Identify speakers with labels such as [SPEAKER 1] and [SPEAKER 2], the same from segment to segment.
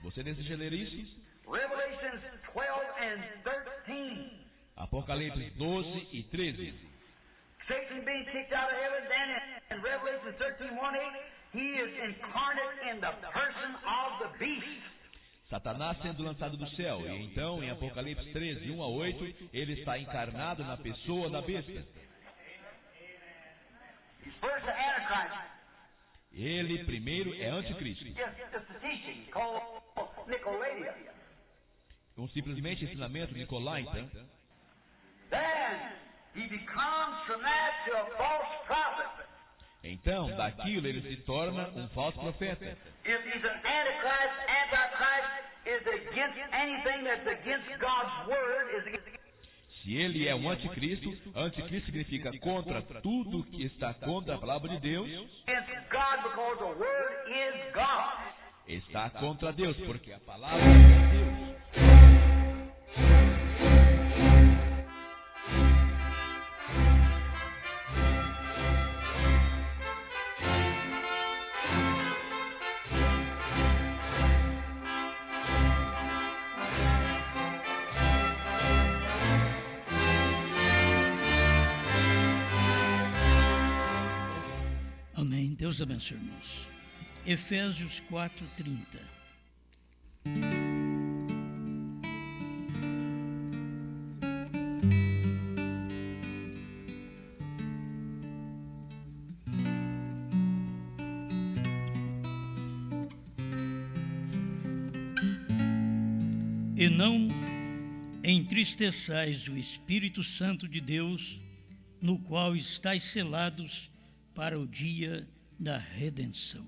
[SPEAKER 1] Você deseja ler isso?
[SPEAKER 2] Revelations 12 and 13.
[SPEAKER 1] Apocalipse 12 e 13.
[SPEAKER 2] Satan being kicked out of heaven, then in Revelation 13, 1, 8, he is incarnate in the person of the beast.
[SPEAKER 1] Satanás sendo lançado do céu, e então em Apocalipse 13, 1 a 8, ele está encarnado na pessoa da besta.
[SPEAKER 2] He's first the Antichrist.
[SPEAKER 1] Ele primeiro é anticristo.
[SPEAKER 2] Yes, it's a teaching called Nicolaita.
[SPEAKER 1] Simplesmente ensinamento nicolaita.
[SPEAKER 2] Then he becomes from that to a false prophet.
[SPEAKER 1] Então, daquilo ele se torna um falso profeta.
[SPEAKER 2] If he's an Antichrist is against anything that's against God's word, is against.
[SPEAKER 1] Se ele é um anticristo, anticristo significa contra tudo que está contra a palavra de Deus.
[SPEAKER 2] Against God because the word is God.
[SPEAKER 1] Está contra Deus, porque a palavra é Deus.
[SPEAKER 3] Amém. Deus abençoe, irmãos. Efésios 4:30. E não entristeçais o Espírito Santo de Deus, no qual estáis selados para o dia da redenção.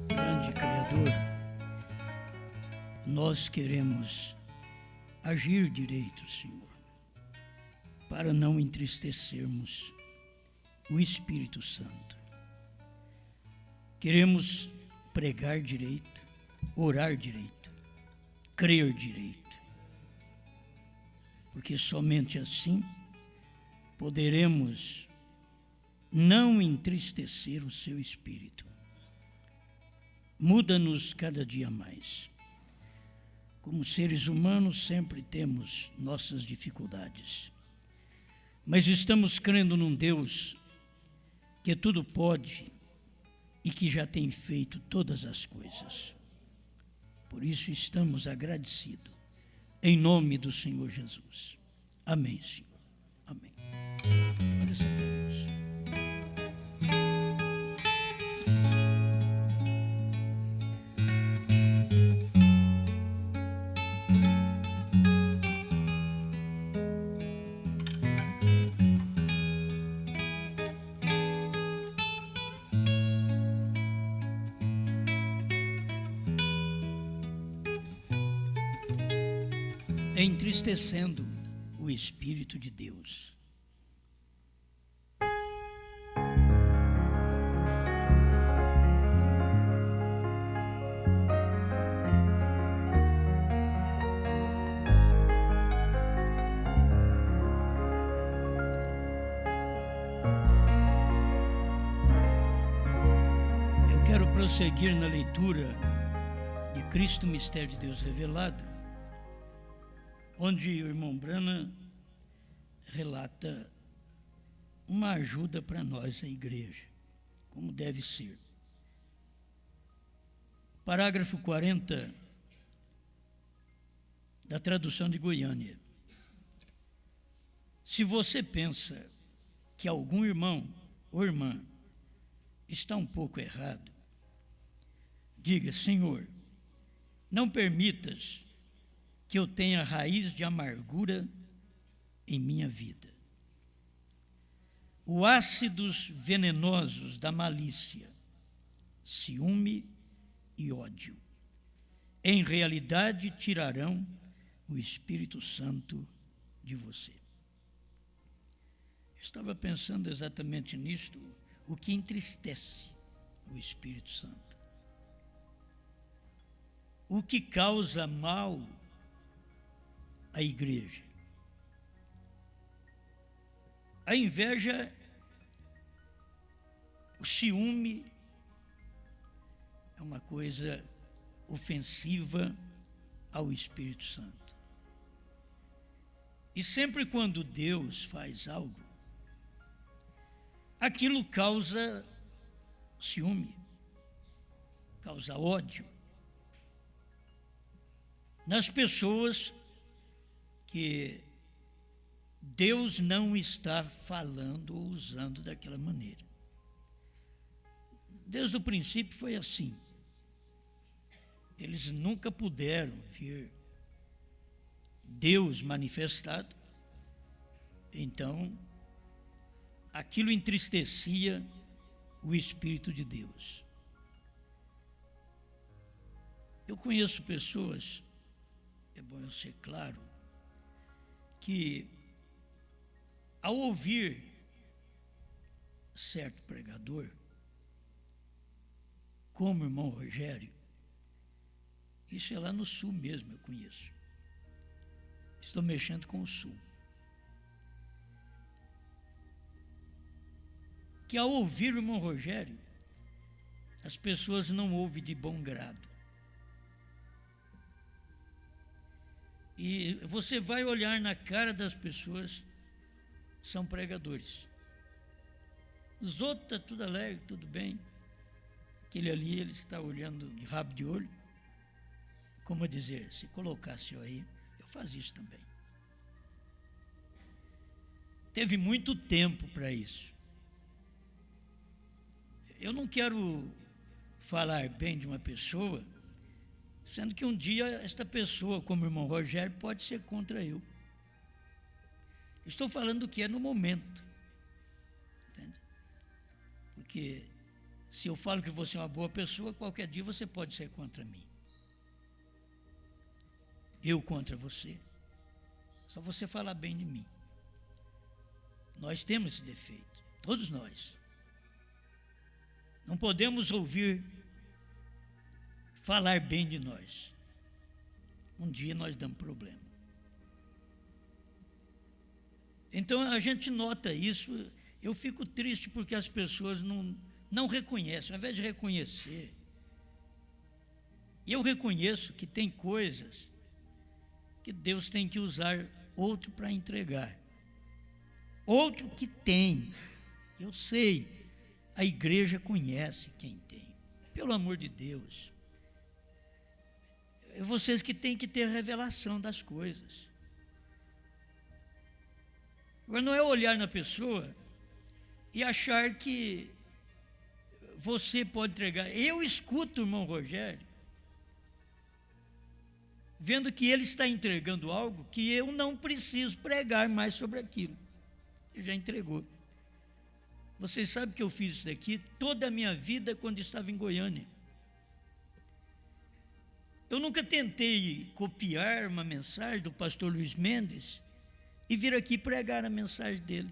[SPEAKER 3] Grande Criador, nós queremos agir direito, Senhor, para não entristecermos o Espírito Santo. Queremos pregar direito, orar direito, crer direito, porque somente assim poderemos não entristecer o seu Espírito. Muda-nos cada dia mais. Como seres humanos sempre temos nossas dificuldades, mas estamos crendo num Deus que tudo pode e que já tem feito todas as coisas. Por isso estamos agradecidos, em nome do Senhor Jesus. Amém, Senhor. Amém. Glórias a Deus. Entristecendo o Espírito de Deus. Eu quero prosseguir na leitura de Cristo, Mistério de Deus Revelado, onde o irmão Branham relata uma ajuda para nós, a igreja, como deve ser. Parágrafo 40 da tradução de Goiânia. Se você pensa que algum irmão ou irmã está um pouco errado, diga: Senhor, não permitas que eu tenha raiz de amargura em minha vida. Os ácidos venenosos da malícia, ciúme e ódio, em realidade tirarão o Espírito Santo de você. Eu estava pensando exatamente nisto, o que entristece o Espírito Santo. o que causa mal à igreja. A inveja, o ciúme é uma coisa ofensiva ao Espírito Santo. E sempre quando Deus faz algo, aquilo causa ciúme, causa ódio nas pessoas que Deus não está falando ou usando daquela maneira. Desde o princípio foi assim. Eles nunca puderam ver Deus manifestado, então aquilo entristecia o Espírito de Deus. Eu conheço pessoas, é bom eu ser claro, que ao ouvir certo pregador, como o irmão Rogério, isso é lá no sul mesmo, eu conheço. Estou mexendo com o sul. Que ao ouvir o irmão Rogério, as pessoas não ouvem de bom grado. E você vai olhar na cara das pessoas, são pregadores. Os outros estão tudo alegre, tudo bem. Aquele ali, ele está olhando de rabo de olho. Como dizer, se colocasse eu aí, eu fazia isso também. Teve muito tempo para isso. Eu não quero falar bem de uma pessoa, sendo que um dia esta pessoa, como o irmão Rogério, pode ser contra eu. Estou falando do que é no momento. Entende? Porque se eu falo que você é uma boa pessoa, qualquer dia você pode ser contra mim. Eu contra você. Só você falar bem de mim. Nós temos esse defeito, todos nós. Não podemos ouvir falar bem de nós. Um dia nós damos problema. Então a gente nota isso. Eu fico triste porque as pessoas não reconhecem, ao invés de reconhecer. Eu reconheço que tem coisas que Deus tem que usar outro para entregar. Outro que tem. Eu sei, a igreja conhece quem tem. Pelo amor de Deus. É vocês que têm que ter revelação das coisas. Agora não é olhar na pessoa e achar que você pode entregar. Eu escuto o irmão Rogério, vendo que ele está entregando algo que eu não preciso pregar mais sobre aquilo. Ele já entregou. Vocês sabem que eu fiz isso daqui toda a minha vida quando estava em Goiânia. Eu nunca tentei copiar uma mensagem do pastor Luiz Mendes e vir aqui pregar a mensagem dele.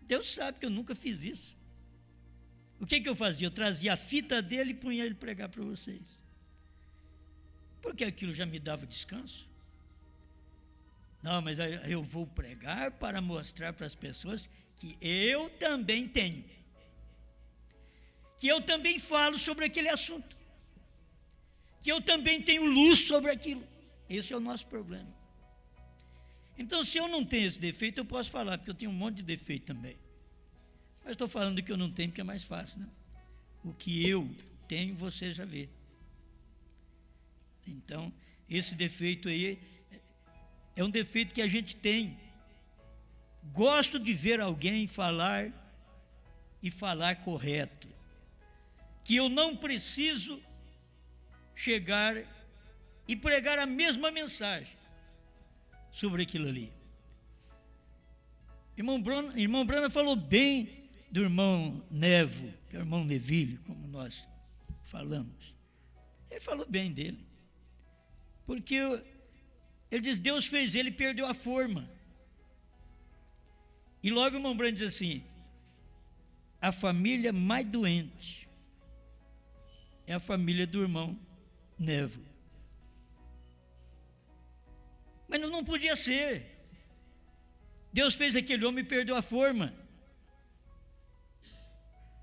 [SPEAKER 3] Deus sabe que eu nunca fiz isso. O que eu fazia? Eu trazia a fita dele e punha ele pregar para vocês. Porque aquilo já me dava descanso. Não, mas eu vou pregar para mostrar para as pessoas que eu também tenho. Que eu também falo sobre aquele assunto. Que eu também tenho luz sobre aquilo. Esse é o nosso problema. Então, se eu não tenho esse defeito, eu posso falar, porque eu tenho um monte de defeito também. Mas estou falando que eu não tenho, porque é mais fácil, né? O que eu tenho, você já vê. Então, esse defeito aí é um defeito que a gente tem. Gosto de ver alguém falar e falar correto. Que eu não preciso chegar e pregar a mesma mensagem sobre aquilo ali. Irmão Brana falou bem do irmão Nevo, que é o irmão Nevílio, como nós falamos. Ele falou bem dele. Porque ele diz, Deus fez ele e perdeu a forma. E logo o irmão Brana diz assim, a família mais doente é a família do irmão Nevo. Mas não podia ser. Deus fez aquele homem e perdeu a forma.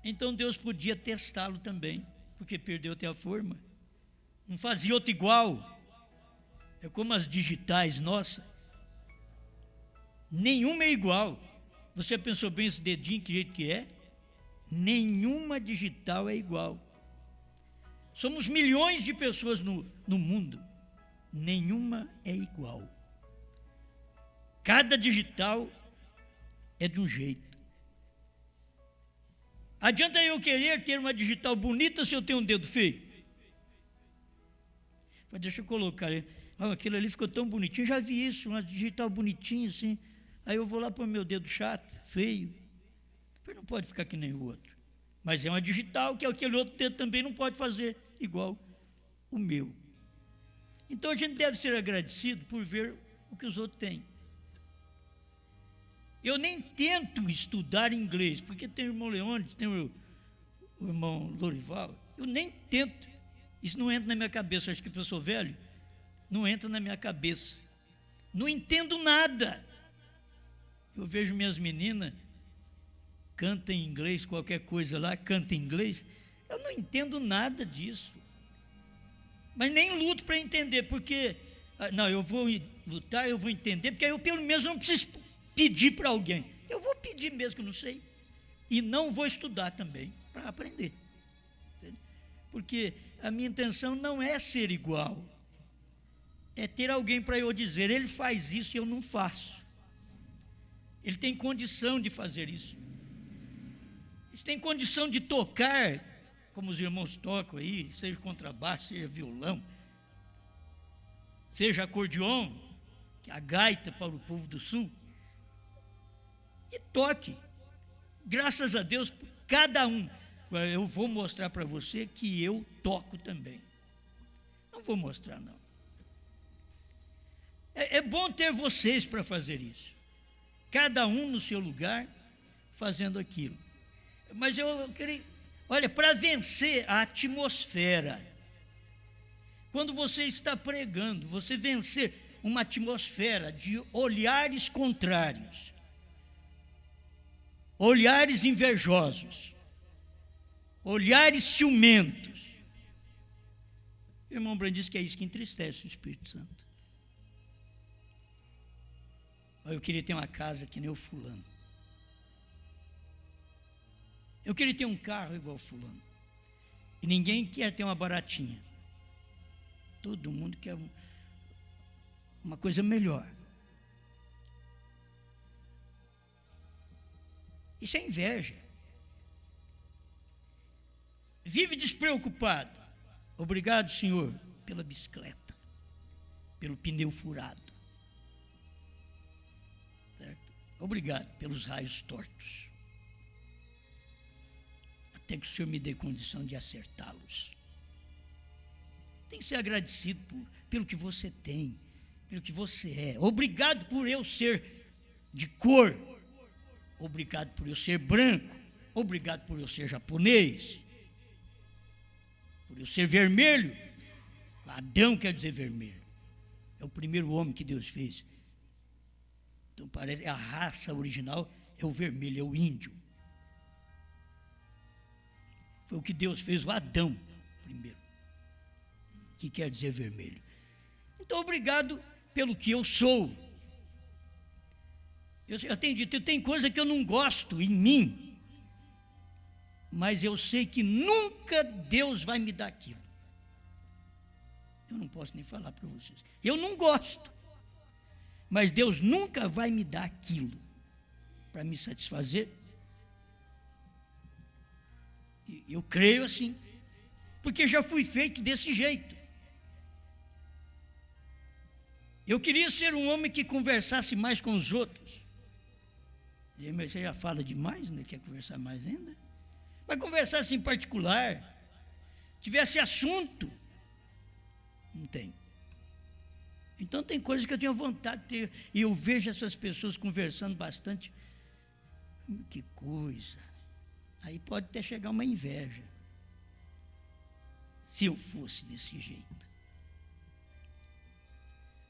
[SPEAKER 3] Então Deus podia testá-lo também, porque perdeu até a forma. Não fazia outro igual. É como as digitais, nossa. Nenhuma é igual. Você pensou bem esse dedinho, que jeito que é? Nenhuma digital é igual. Somos milhões de pessoas no mundo. Nenhuma é igual. Cada digital é de um jeito. Adianta eu querer ter uma digital bonita se eu tenho um dedo feio? Mas deixa eu colocar. Aquilo ali ficou tão bonitinho. Já vi isso, uma digital bonitinha assim. Aí eu vou lá para o meu dedo chato, feio. Mas não pode ficar que nem o outro. Mas é uma digital que aquele outro dedo também não pode fazer igual o meu. Então a gente deve ser agradecido por ver o que os outros têm. Eu nem tento estudar inglês, porque tem o irmão Leônidas, tem o irmão Lorival. Eu nem tento. Isso não entra na minha cabeça. Acho que eu sou velho. Não entra na minha cabeça. Não entendo nada. Eu vejo minhas meninas cantam em inglês, qualquer coisa lá, canta em inglês. Eu não entendo nada disso. Mas nem luto para entender, porque não, eu vou lutar, eu vou entender, porque aí eu pelo menos não preciso pedir para alguém. Eu vou pedir mesmo que eu não sei. E não vou estudar também para aprender. Entende? Porque a minha intenção não é ser igual. É ter alguém para eu dizer, ele faz isso e eu não faço. Ele tem condição de fazer isso. Ele tem condição de tocar, como os irmãos tocam aí, seja contrabaixo, seja violão, seja acordeon, que é a gaita para o povo do sul. E toque. Graças a Deus, cada um. Eu vou mostrar para você que eu toco também. Não vou mostrar, não. É bom ter vocês para fazer isso. Cada um no seu lugar, fazendo aquilo. Mas eu queria... Olha, para vencer a atmosfera, quando você está pregando, você vencer uma atmosfera de olhares contrários, olhares invejosos, olhares ciumentos. O irmão Brand diz que é isso que entristece o Espírito Santo. Eu queria ter uma casa que nem o fulano. Eu queria ter um carro igual o fulano. E ninguém quer ter uma baratinha. Todo mundo quer uma coisa melhor. Isso é inveja. Vive despreocupado. Obrigado, Senhor, pela bicicleta, pelo pneu furado. Certo? Obrigado pelos raios tortos. Até que o Senhor me dê condição de acertá-los. Tem que ser agradecido pelo que você tem, pelo que você é. Obrigado por eu ser de cor. Obrigado por eu ser branco. Obrigado por eu ser japonês. Por eu ser vermelho. Adão quer dizer vermelho. É o primeiro homem que Deus fez. Então parece, a raça original é o vermelho, é o índio. Foi o que Deus fez, o Adão primeiro, que quer dizer vermelho. Então, obrigado pelo que eu sou. Eu tenho dito, tem coisa que eu não gosto em mim, mas eu sei que nunca Deus vai me dar aquilo. Eu não posso nem falar para vocês. Eu não gosto, mas Deus nunca vai me dar aquilo para me satisfazer. Eu creio assim, porque já fui feito desse jeito. Eu queria ser um homem que conversasse mais com os outros. Mas você já fala demais, né? Quer conversar mais ainda? Mas conversasse em particular, tivesse assunto. Não tem. Então tem coisas que eu tenho vontade de ter, e eu vejo essas pessoas conversando bastante. Que coisa. Aí pode até chegar uma inveja. Se eu fosse desse jeito.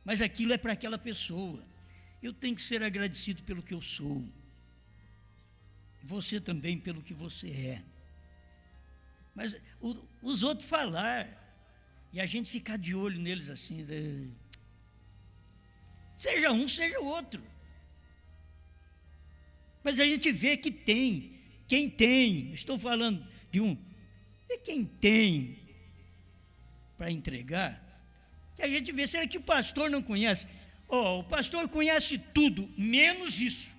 [SPEAKER 3] mas aquilo é para aquela pessoa. Eu tenho que ser agradecido pelo que eu sou. Você também pelo que você é. Mas os outros falar, e a gente ficar de olho neles assim, seja um, seja o outro. Mas a gente vê que tem, quem tem, estou falando de um, e quem tem para entregar, que a gente vê, será que o pastor não conhece? O pastor conhece tudo, menos isso.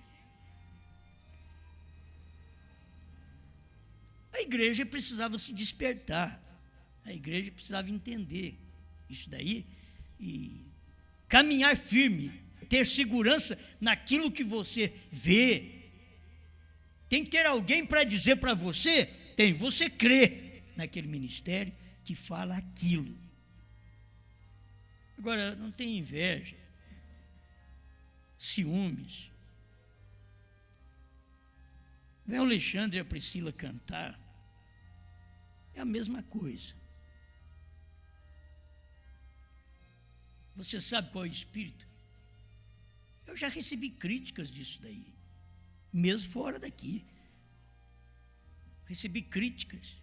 [SPEAKER 3] A igreja precisava se despertar, a igreja precisava entender isso daí e caminhar firme, ter segurança naquilo que você vê. Tem que ter alguém para dizer para você, você crê naquele ministério que fala aquilo. Agora, não tem inveja, ciúmes. Vem o Alexandre e a Priscila cantar, é a mesma coisa. Você sabe qual é o espírito? Eu já recebi críticas disso daí, mesmo fora daqui. Recebi críticas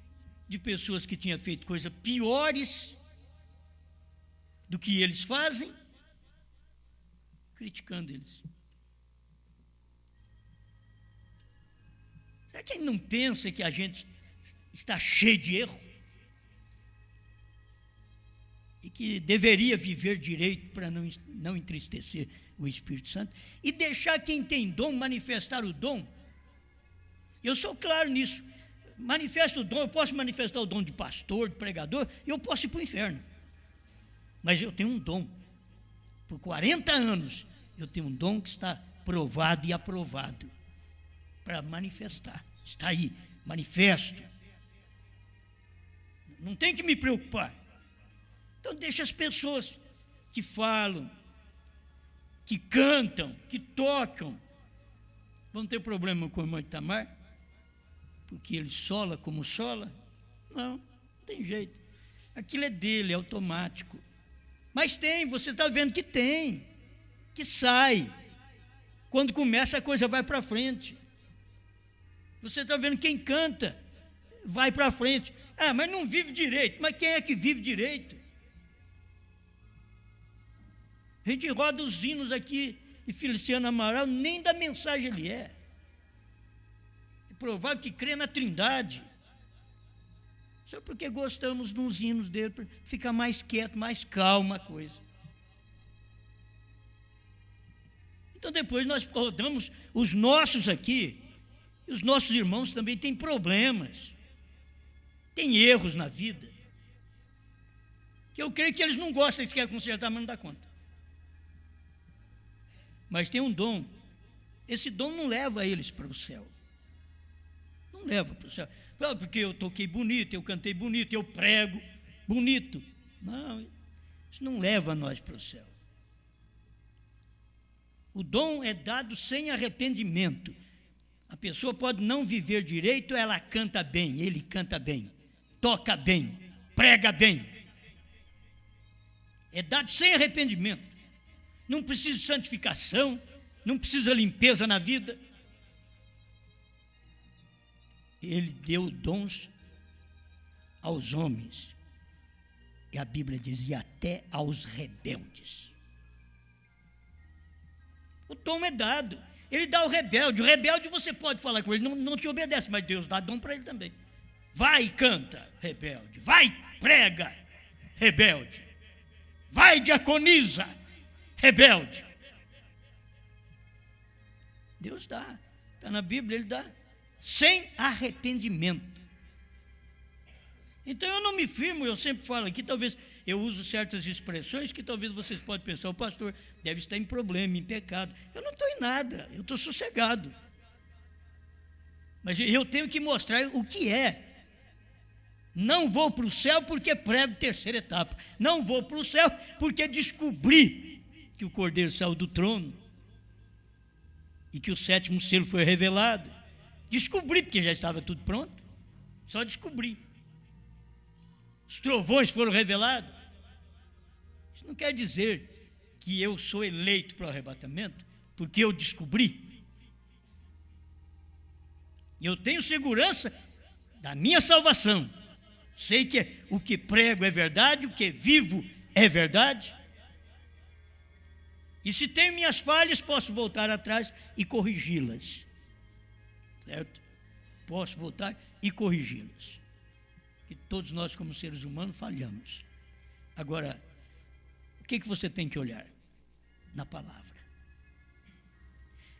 [SPEAKER 3] de pessoas que tinham feito coisas piores do que eles fazem, criticando eles. Será que ele não pensa que a gente está cheio de erro? E que deveria viver direito para não entristecer o Espírito Santo e deixar quem tem dom manifestar o dom. Eu sou claro nisso. Manifesto o dom, eu posso manifestar o dom de pastor, de pregador, e eu posso ir para o inferno. Mas eu tenho um dom. Por 40 anos, eu tenho um dom que está provado e aprovado para manifestar. Está aí, manifesto. Não tem que me preocupar. Então deixa as pessoas que falam, que cantam, que tocam. Vão ter problema com o irmão Itamar? Porque ele sola como sola? Não tem jeito. Aquilo é dele, é automático. Mas tem, você está vendo que tem, que sai. Quando começa a coisa vai para frente. Você está vendo quem canta, vai para frente. Mas não vive direito. Mas quem é que vive direito? A gente roda os hinos aqui, e Feliciano Amaral, nem da mensagem ele é. É provável que crê na Trindade. Só porque gostamos dos hinos dele, para ficar mais quieto, mais calma a coisa. Então depois nós rodamos os nossos aqui, e os nossos irmãos também têm problemas, têm erros na vida, que eu creio que eles não gostam, eles querem consertar, mas não dá conta. Mas tem um dom, esse dom não leva eles para o céu. Não leva para o céu. Porque eu toquei bonito, eu cantei bonito, eu prego bonito. Não, isso não leva nós para o céu. O dom é dado sem arrependimento. A pessoa pode não viver direito, ela canta bem, ele canta bem, toca bem, prega bem. É dado sem arrependimento. Não precisa de santificação, não precisa de limpeza na vida. Ele deu dons aos homens. E a Bíblia diz, e até aos rebeldes. O dom é dado. Ele dá ao rebelde. O rebelde você pode falar com ele, não te obedece, mas Deus dá dom para ele também. Vai e canta, rebelde. Vai, prega, rebelde. Vai, diaconiza, rebelde. Deus dá. Está na Bíblia, ele dá. Sem arrependimento. Então eu não me firmo, eu sempre falo aqui, talvez eu uso certas expressões que talvez vocês podem pensar, o pastor deve estar em problema, em pecado. Eu não estou em nada, eu estou sossegado. Mas eu tenho que mostrar o que é. Não vou para o céu porque prego terceira etapa. Não vou para o céu porque descobri que o Cordeiro saiu do trono e que o 7º selo foi revelado. Descobri, porque já estava tudo pronto. Só descobri. Os trovões foram revelados. Isso não quer dizer que eu sou eleito para o arrebatamento, porque eu descobri. Eu tenho segurança da minha salvação. Sei que o que prego é verdade, o que vivo é verdade. E se tenho minhas falhas, posso voltar atrás e corrigi-las. Certo? Posso voltar e corrigi-las. E todos nós, como seres humanos, falhamos. Agora, o que você tem que olhar? Na palavra.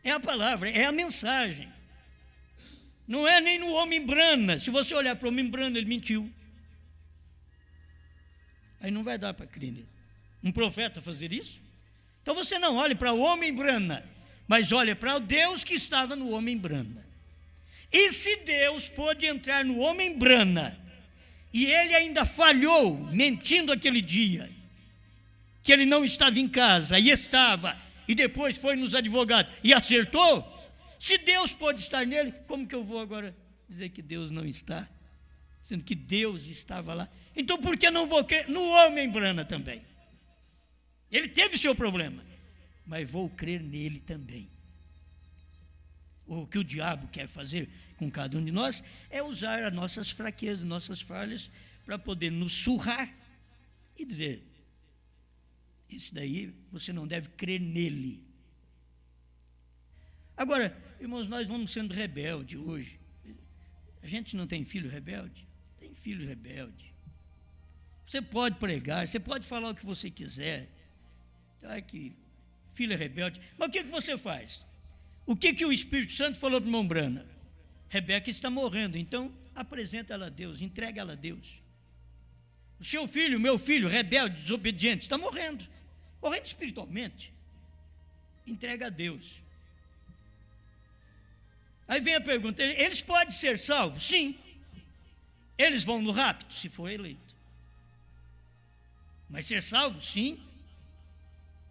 [SPEAKER 3] É a palavra, é a mensagem. Não é nem no homem brana. Se você olhar para o homem brana, ele mentiu. Aí não vai dar para crer nele. Um profeta fazer isso? Então você não olhe para o homem brana, mas olhe para o Deus que estava no homem brana. E se Deus pôde entrar no homem brana, e ele ainda falhou, mentindo aquele dia, que ele não estava em casa, e estava, e depois foi nos advogados, e acertou, se Deus pôde estar nele, como que eu vou agora dizer que Deus não está? Sendo que Deus estava lá. Então por que não vou crer no homem brana também? Ele teve seu problema, mas vou crer nele também. O que o diabo quer fazer com cada um de nós é usar as nossas fraquezas, nossas falhas, para poder nos surrar e dizer: isso daí você não deve crer nele. Agora, irmãos, nós vamos sendo rebeldes hoje. A gente não tem filho rebelde? Tem filho rebelde. Você pode pregar, você pode falar o que você quiser. Ai, que filho é rebelde. Mas o que você faz? O que o Espírito Santo falou para o irmão Brana? Rebeca está morrendo, então apresenta ela a Deus, entrega ela a Deus. O seu filho, meu filho, rebelde, desobediente, está morrendo espiritualmente. Entrega a Deus. Aí vem a pergunta: eles podem ser salvos? Sim. Eles vão no rapto, se for eleito. Mas ser salvos? Sim.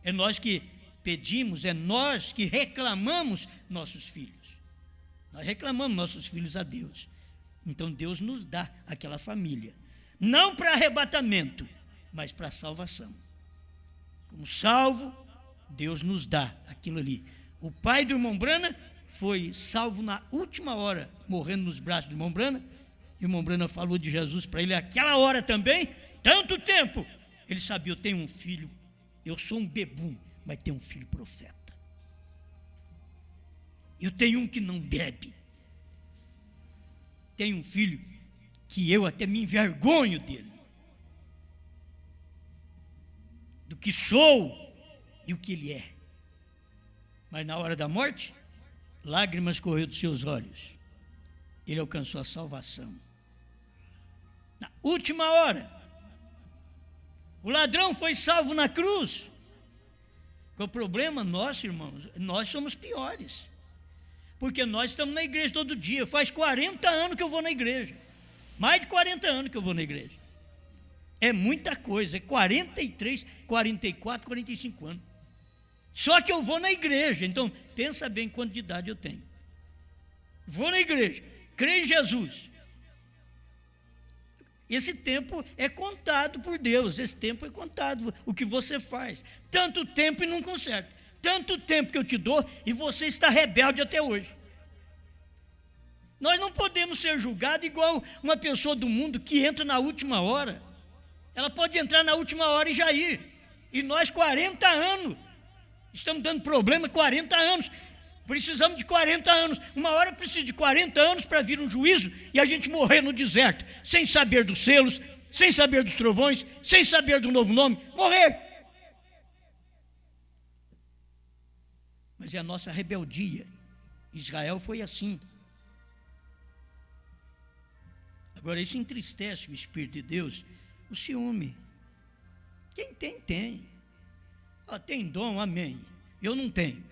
[SPEAKER 3] É nós que pedimos, é nós que reclamamos nossos filhos. Nós reclamamos nossos filhos a Deus. Então Deus nos dá aquela família. Não para arrebatamento, mas para salvação. Como salvo, Deus nos dá aquilo ali. O pai do irmão Brana foi salvo na última hora, morrendo nos braços do irmão Brana. O irmão Brana falou de Jesus para ele aquela hora também, tanto tempo. Ele sabia: eu tenho um filho, eu sou um bebum, mas tenho um filho profeta. Eu tenho um que não bebe. Tenho um filho que eu até me envergonho dele. Do que sou e o que ele é. Mas na hora da morte, lágrimas correram dos seus olhos. Ele alcançou a salvação. Na última hora, o ladrão foi salvo na cruz. O problema nosso, irmãos, nós somos piores. Porque nós estamos na igreja todo dia. Faz 40 anos que eu vou na igreja. Mais de 40 anos que eu vou na igreja. É muita coisa. É 43, 44, 45 anos. Só que eu vou na igreja. Então, pensa bem quanto de idade eu tenho. Vou na igreja. Creio em Jesus. Esse tempo é contado por Deus. Esse tempo é contado. O que você faz. Tanto tempo e não conserta. Tanto tempo que eu te dou e você está rebelde até hoje. Nós não podemos ser julgados igual uma pessoa do mundo que entra na última hora. Ela pode entrar na última hora e já ir. E nós 40 anos. Estamos dando problema 40 anos. Precisamos de 40 anos. Uma hora precisa de 40 anos para vir um juízo e a gente morrer no deserto, sem saber dos selos, sem saber dos trovões, sem saber do novo nome. Morrer. Mas é a nossa rebeldia. Israel foi assim. Agora, isso entristece o Espírito de Deus, o ciúme. Quem tem, tem. Tem dom, amém. Eu não tenho,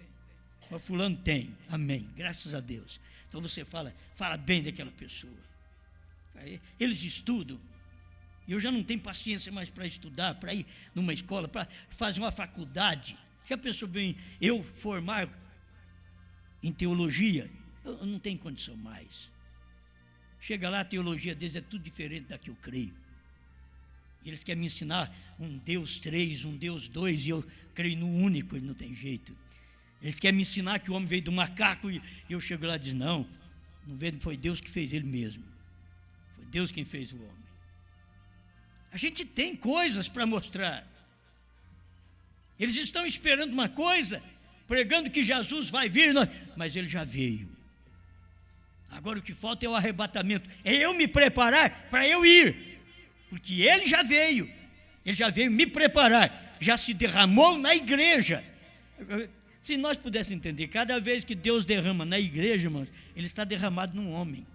[SPEAKER 3] mas fulano tem, amém, graças a Deus. Então você fala bem daquela pessoa. Eles estudam. Eu já não tenho paciência mais para estudar, para ir numa escola, para fazer uma faculdade. Já pensou bem, eu formar em teologia? Eu não tenho condição mais. Chega lá, a teologia deles é tudo diferente da que eu creio. E eles querem me ensinar um Deus 3, um Deus 2, e eu creio no único, ele não tem jeito. Eles querem me ensinar que o homem veio do macaco, e eu chego lá e digo, não foi Deus que fez ele mesmo. Foi Deus quem fez o homem. A gente tem coisas para mostrar. Eles estão esperando uma coisa, pregando que Jesus vai vir, mas ele já veio. Agora o que falta é o arrebatamento, é eu me preparar para eu ir, porque ele já veio me preparar, já se derramou na igreja. Se nós pudéssemos entender, cada vez que Deus derrama na igreja, irmãos, ele está derramado num homem.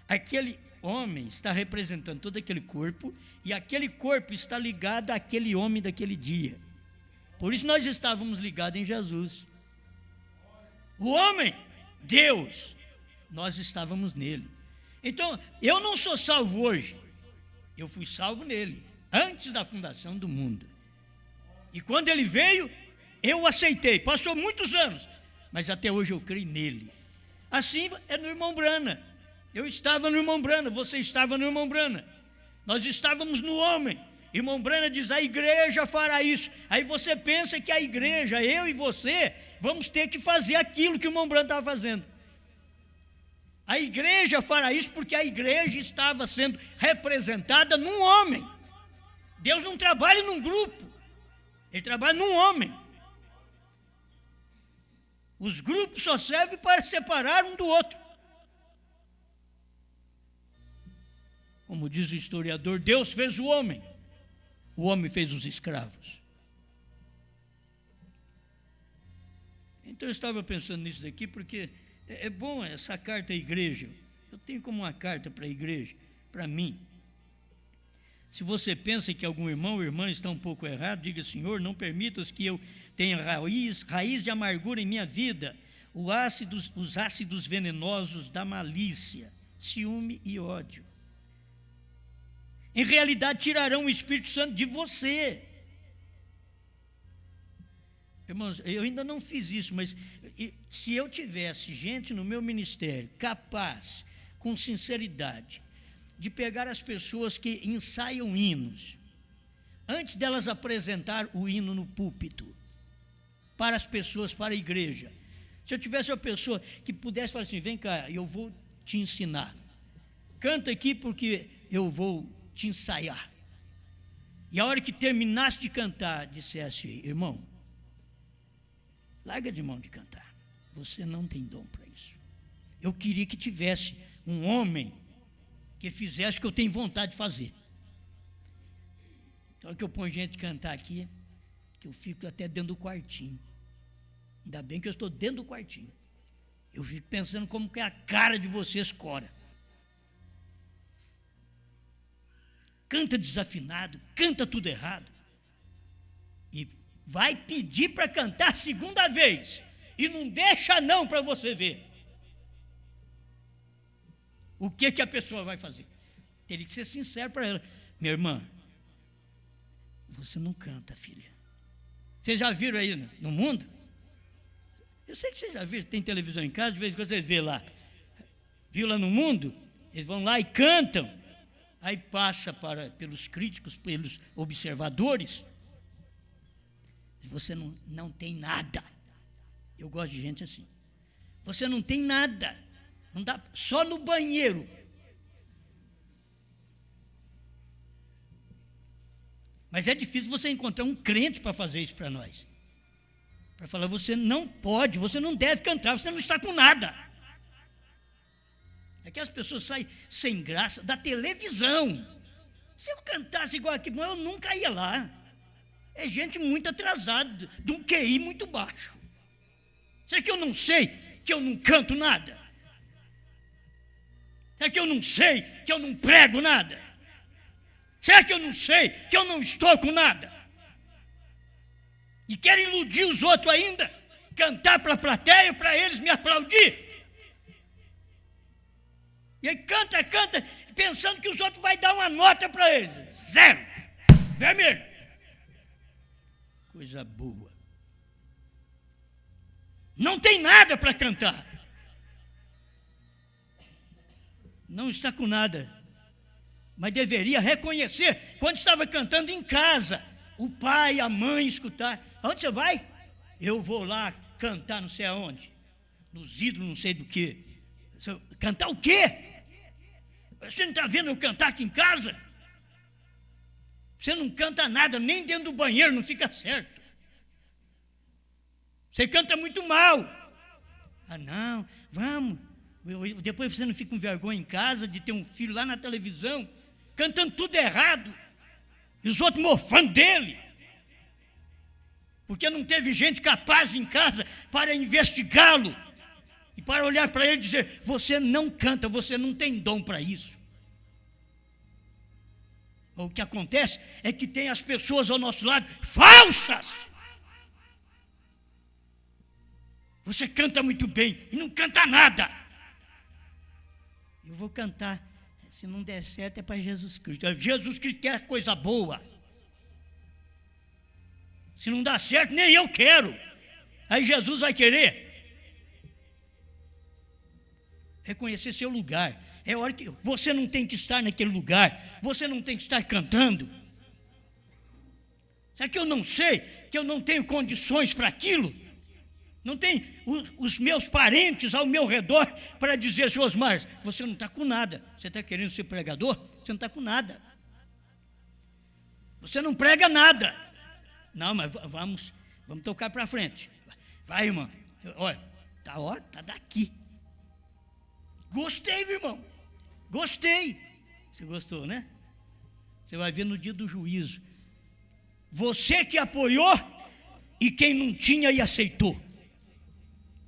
[SPEAKER 3] Aquele homem está representando todo aquele corpo, e aquele corpo está ligado àquele homem daquele dia. Por isso nós estávamos ligados em Jesus. O homem, Deus, nós estávamos nele. Então, eu não sou salvo hoje, eu fui salvo nele, antes da fundação do mundo. E quando ele veio, eu o aceitei. Passou muitos anos, mas até hoje eu creio nele. Assim é no irmão Brana. Eu estava no irmão Brana, você estava no irmão Brana. Nós estávamos no homem. Irmão Brana diz, a igreja fará isso. Aí você pensa que a igreja, eu e você, vamos ter que fazer aquilo que o irmão Brana estava fazendo. A igreja fará isso porque a igreja estava sendo representada num homem. Deus não trabalha num grupo, ele trabalha num homem. Os grupos só servem para separar um do outro. Como diz o historiador, Deus fez o homem fez os escravos. Então eu estava pensando nisso daqui, porque é bom essa carta à igreja. Eu tenho como uma carta para a igreja, para mim. Se você pensa que algum irmão ou irmã está um pouco errado, diga, Senhor, não permitas que eu tenha raiz de amargura em minha vida, os ácidos venenosos da malícia, ciúme e ódio. Em realidade, tirarão o Espírito Santo de você. Irmãos, eu ainda não fiz isso, mas se eu tivesse gente no meu ministério capaz, com sinceridade, de pegar as pessoas que ensaiam hinos, antes delas apresentar o hino no púlpito, para as pessoas, para a igreja, se eu tivesse uma pessoa que pudesse falar assim, vem cá, eu vou te ensinar, canta aqui porque eu vou te ensaiar, e a hora que terminasse de cantar, dissesse, irmão, larga de mão de cantar, você não tem dom para isso. Eu queria que tivesse um homem que fizesse o que eu tenho vontade de fazer. Então é que eu ponho gente cantar aqui, que eu fico até dentro do quartinho. Ainda bem que eu estou dentro do quartinho. Eu fico pensando como que é a cara de vocês cora. Canta desafinado, canta tudo errado. E vai pedir para cantar a segunda vez. E não deixa não para você ver. O que a pessoa vai fazer? Teria que ser sincero para ela. Minha irmã, você não canta, filha. Vocês já viram aí no mundo? Eu sei que vocês já viram, tem televisão em casa, de vez em quando vocês vêem lá. Viu lá no mundo? Eles vão lá e cantam. Aí passa pelos críticos, pelos observadores. Você não tem nada. Eu gosto de gente assim. Você não tem nada. Não dá, só no banheiro. Mas é difícil você encontrar um crente para fazer isso para nós. Para falar, você não pode, você não deve cantar, você não está com nada. É que as pessoas saem sem graça da televisão. Se eu cantasse igual aqui, eu nunca ia lá. É gente muito atrasada, de um QI muito baixo. Será que eu não sei que eu não canto nada? Será que eu não sei que eu não prego nada? Será que eu não sei que eu não estou com nada? E querem iludir os outros ainda? Cantar para a plateia, para eles me aplaudir? E aí canta, pensando que os outros vão dar uma nota para eles. 0, vermelho. Coisa boa. Não tem nada para cantar. Não está com nada. mas deveria reconhecer quando estava cantando em casa, o pai, a mãe escutar. Aonde você vai? Eu vou lá cantar não sei aonde, nos ídolos não sei do que. Cantar o quê? Você não está vendo eu cantar aqui em casa? Você não canta nada, nem dentro do banheiro, não fica certo. Você canta muito mal. Ah, não, vamos. Depois você não fica com vergonha em casa de ter um filho lá na televisão, cantando tudo errado, e os outros mofando dele. Porque não teve gente capaz em casa para investigá-lo e para olhar para ele e dizer: você não canta, você não tem dom para isso. O que acontece é que tem as pessoas ao nosso lado falsas. Você canta muito bem e não canta nada. Eu vou cantar, se não der certo é para Jesus Cristo. Jesus Cristo quer coisa boa. Se não dá certo, nem eu quero. Aí Jesus vai querer. Reconhecer seu lugar. É hora que você não tem que estar naquele lugar. Você não tem que estar cantando. Será que eu não sei que eu não tenho condições para aquilo? Não tem os meus parentes ao meu redor para dizer: senhor Osmar, você não está com nada. Você está querendo ser pregador? Você não está com nada. Você não prega nada. Não, mas vamos tocar para frente. Vai, irmão. Olha, tá daqui. Gostei, meu irmão. Gostei. Você gostou, né? Você vai ver no dia do juízo. Você que apoiou e quem não tinha e aceitou.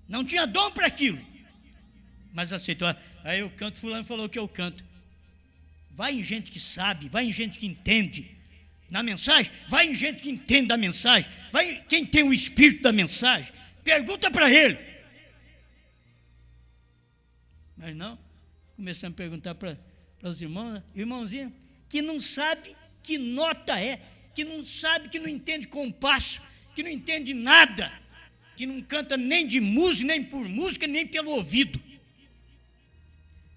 [SPEAKER 3] Não tinha dom para aquilo, mas aceitou. Aí eu canto, fulano falou que eu canto. Vai em gente que sabe, vai em gente que entende na mensagem, vai em gente que entende da mensagem, vai quem tem o espírito da mensagem, pergunta para ele. Mas não, começamos a perguntar para os irmãos, irmãozinho, que não sabe que nota é, que não sabe, que não entende compasso, que não entende nada, que não canta nem de música, nem por música, nem pelo ouvido.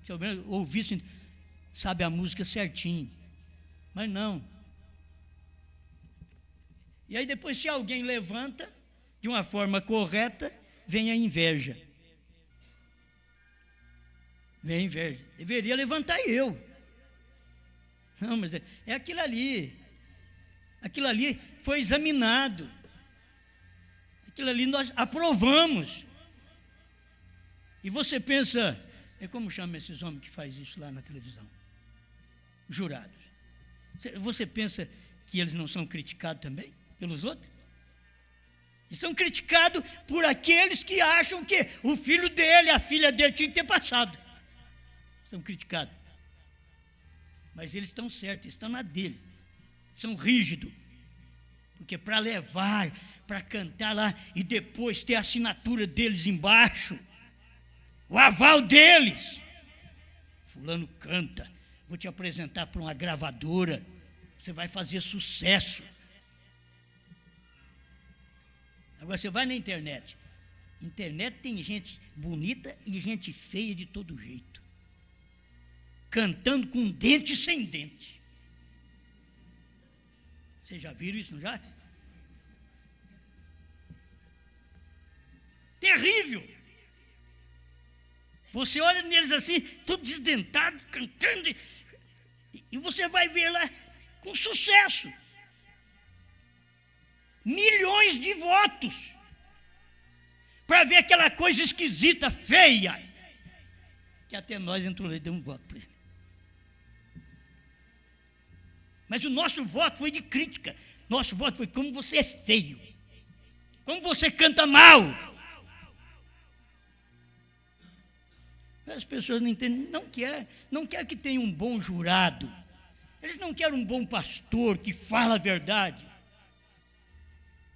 [SPEAKER 3] Se eu ouvisse, sabe a música certinho, mas não. E aí depois, se alguém levanta de uma forma correta, vem a inveja. Vem a inveja. Deveria levantar eu. Não, mas é aquilo ali. Aquilo ali foi examinado. Aquilo ali nós aprovamos. E você pensa, como chama esses homens que faz isso lá na televisão? Jurados. Você pensa que eles não são criticados também pelos outros? E são criticados por aqueles que acham que o filho dele, a filha dele tinha que ter passado. São criticados. Mas eles estão certos, eles estão na dele. São rígidos. Porque para levar, para cantar lá e depois ter a assinatura deles embaixo, o aval deles. Fulano canta, vou te apresentar para uma gravadora, você vai fazer sucesso. Agora você vai na internet. Internet tem gente bonita e gente feia de todo jeito. Cantando com dente e sem dente. Vocês já viram isso, não já? Terrível. Você olha neles assim, todo desdentado, cantando, e você vai ver lá com sucesso. Milhões de votos para ver aquela coisa esquisita, feia, que até nós entrou e demos um voto para ele. Mas o nosso voto foi de crítica. Nosso voto foi: como você é feio, como você canta mal. As pessoas não entendem, não quer que tenha um bom jurado. Eles não querem um bom pastor que fala a verdade.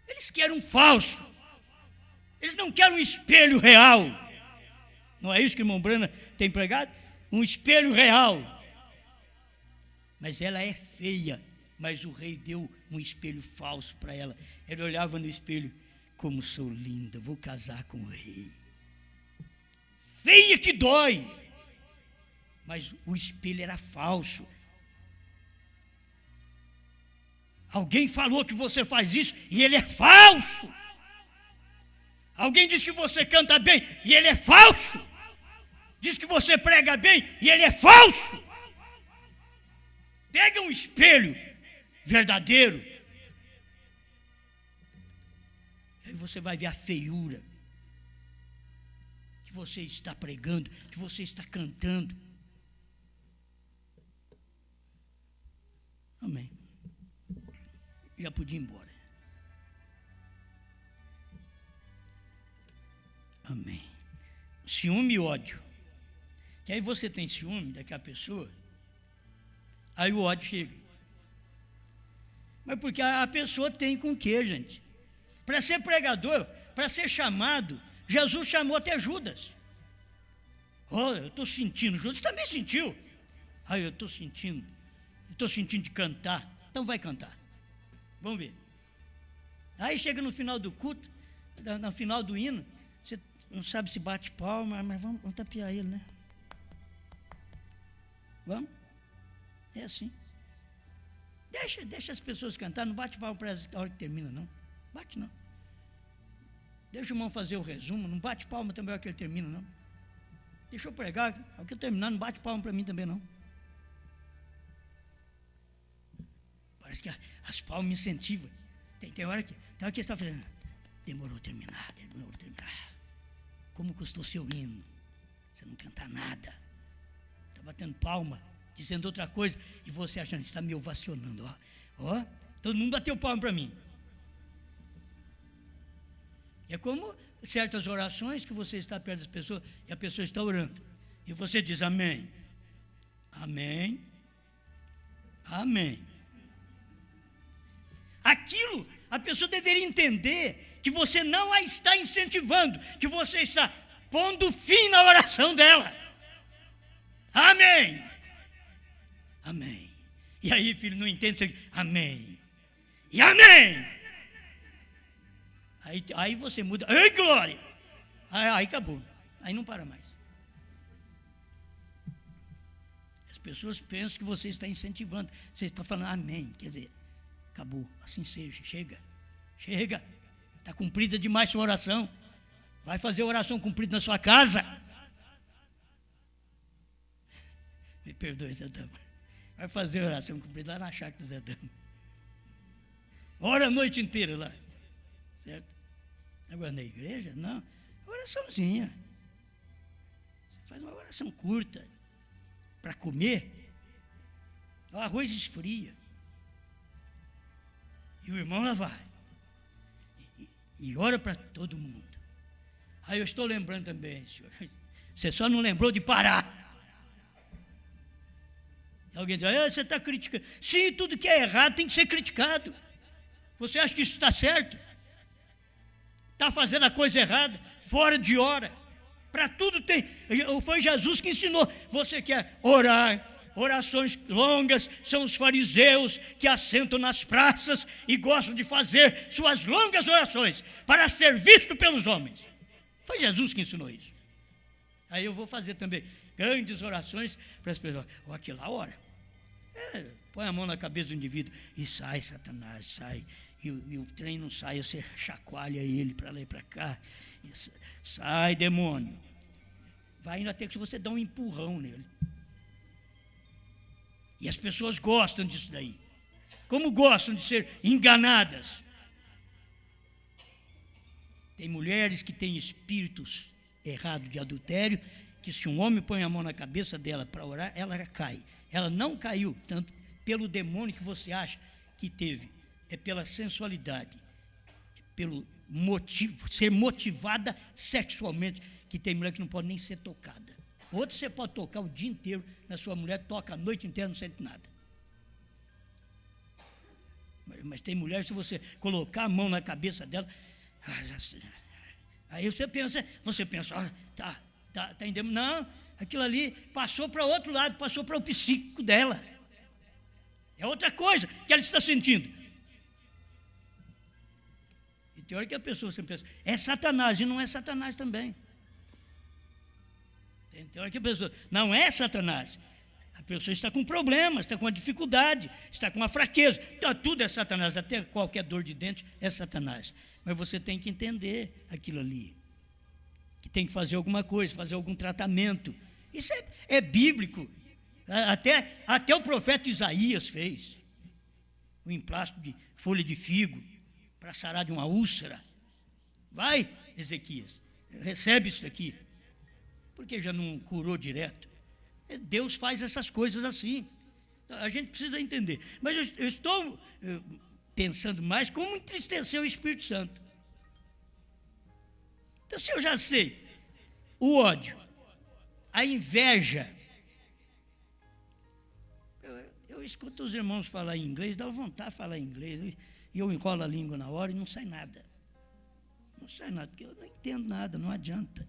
[SPEAKER 3] Eles querem um falso. Eles não querem um espelho real. Não é isso que o irmão Brana tem pregado? Um espelho real. Mas ela é feia. Mas o rei deu um espelho falso para ela. Ela olhava no espelho: como sou linda, vou casar com o rei. Feia que dói. Mas o espelho era falso. Alguém falou que você faz isso e ele é falso. Alguém diz que você canta bem e ele é falso. Diz que você prega bem e ele é falso. Pega um espelho verdadeiro. Aí você vai ver a feiura que você está pregando, que você está cantando. Amém. Já podia ir embora. Amém. Ciúme e ódio. E aí você tem ciúme daquela pessoa, aí o ódio chega. Mas porque a pessoa tem com o quê, gente? Para ser pregador, para ser chamado, Jesus chamou até Judas. Oh, eu estou sentindo. Judas também sentiu. Eu estou sentindo de cantar. Então vai cantar. Vamos ver. Aí chega no final do culto, no final do hino, você não sabe se bate palma, mas vamos tapear ele, né? Vamos? É assim. Deixa as pessoas cantar, não bate palma para a hora que termina, não. Bate não. Deixa o irmão fazer o resumo, não bate palma também a hora que ele termina, não. Deixa eu pregar, a hora que eu terminar, não bate palma para mim também, não. Parece que as palmas me incentivam. Tem hora que você está fazendo. Demorou a terminar. Como custou seu hino? Você não canta nada. Está batendo palma, dizendo outra coisa, e você achando que está me ovacionando. Ó, todo mundo bateu palma para mim. É como certas orações que você está perto das pessoas e a pessoa está orando. E você diz amém. Amém. Amém. Aquilo, a pessoa deveria entender que você não a está incentivando, que você está pondo fim na oração dela. Amém. Amém. E aí, filho, não entende? Você diz, amém. E amém. Aí você muda. Ei, glória. Aí acabou. Aí não para mais. As pessoas pensam que você está incentivando. Você está falando amém. Quer dizer, acabou. Assim seja. Chega. Está cumprida demais sua oração. Vai fazer oração cumprida na sua casa. Me perdoe, Zé Dama. Vai fazer oração cumprida lá na chácara do Zé Dama. Ora a noite inteira lá. Certo? Agora na igreja, não. Oraçãozinha. Você faz uma oração curta. Para comer. O arroz esfria. E o irmão lá vai. E ora para todo mundo. Aí eu estou lembrando também, senhor. Você só não lembrou de parar. Alguém diz, você está criticando. Sim, tudo que é errado tem que ser criticado. Você acha que isso está certo? Está fazendo a coisa errada, fora de hora. Para tudo tem. Foi Jesus que ensinou. Você quer orar, orações longas, são os fariseus que assentam nas praças e gostam de fazer suas longas orações para ser visto pelos homens. Foi Jesus que ensinou isso. Aí eu vou fazer também grandes orações para as pessoas. Aqui lá ora. Põe a mão na cabeça do indivíduo e sai, Satanás, sai. E o trem não sai, você chacoalha ele para lá e para cá. Sai, demônio. Vai indo até que você dá um empurrão nele. E as pessoas gostam disso daí. Como gostam de ser enganadas. Tem mulheres que têm espíritos errados de adultério, que se um homem põe a mão na cabeça dela para orar, ela cai. Ela não caiu tanto pelo demônio que você acha que teve. É pela sensualidade, é pelo motivo, ser motivada sexualmente, que tem mulher que não pode nem ser tocada. Outra você pode tocar o dia inteiro na sua mulher, toca a noite inteira, não sente nada. Mas tem mulher, se você colocar a mão na cabeça dela, aí você pensa, tá entendendo? Não, aquilo ali passou para outro lado, passou para o psíquico dela. É outra coisa que ela está sentindo. E tem hora que a pessoa sempre pensa, é Satanás, e não é Satanás também. Tem hora que a pessoa, não é Satanás. A pessoa está com problemas, está com uma dificuldade, está com uma fraqueza. Então, tudo é Satanás, até qualquer dor de dente é Satanás. Mas você tem que entender aquilo ali, que tem que fazer alguma coisa, fazer algum tratamento. Isso é bíblico. Até o profeta Isaías fez um emplasto de folha de figo para sarar de uma úlcera. Vai, Ezequias, recebe isso daqui. Porque já não curou direto. Deus faz essas coisas assim. A gente precisa entender. Mas eu estou pensando mais como entristecer o Espírito Santo. Então, se eu já sei o ódio, a inveja. Eu escuto os irmãos falar em inglês, dá vontade de falar em inglês, e eu enrolo a língua na hora e não sai nada. Não sai nada, porque eu não entendo nada, não adianta.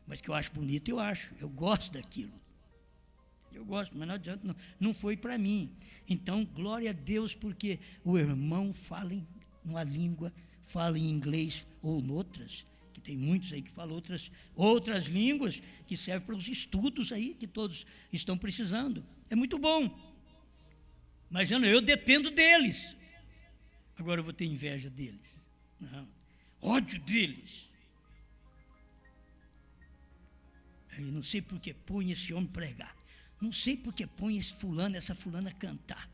[SPEAKER 3] Mas que eu acho bonito, eu acho. Eu gosto daquilo. Eu gosto, mas não adianta, não foi para mim. Então, glória a Deus, porque o irmão fala em uma língua, fala em inglês ou noutras, que tem muitos aí que falam outras línguas, que servem para os estudos aí, que todos estão precisando. É muito bom. Mas eu dependo deles. Agora eu vou ter inveja deles. Não. Ódio deles. Eu não sei por que põe esse homem pregar. Não sei por que põe essa fulana cantar.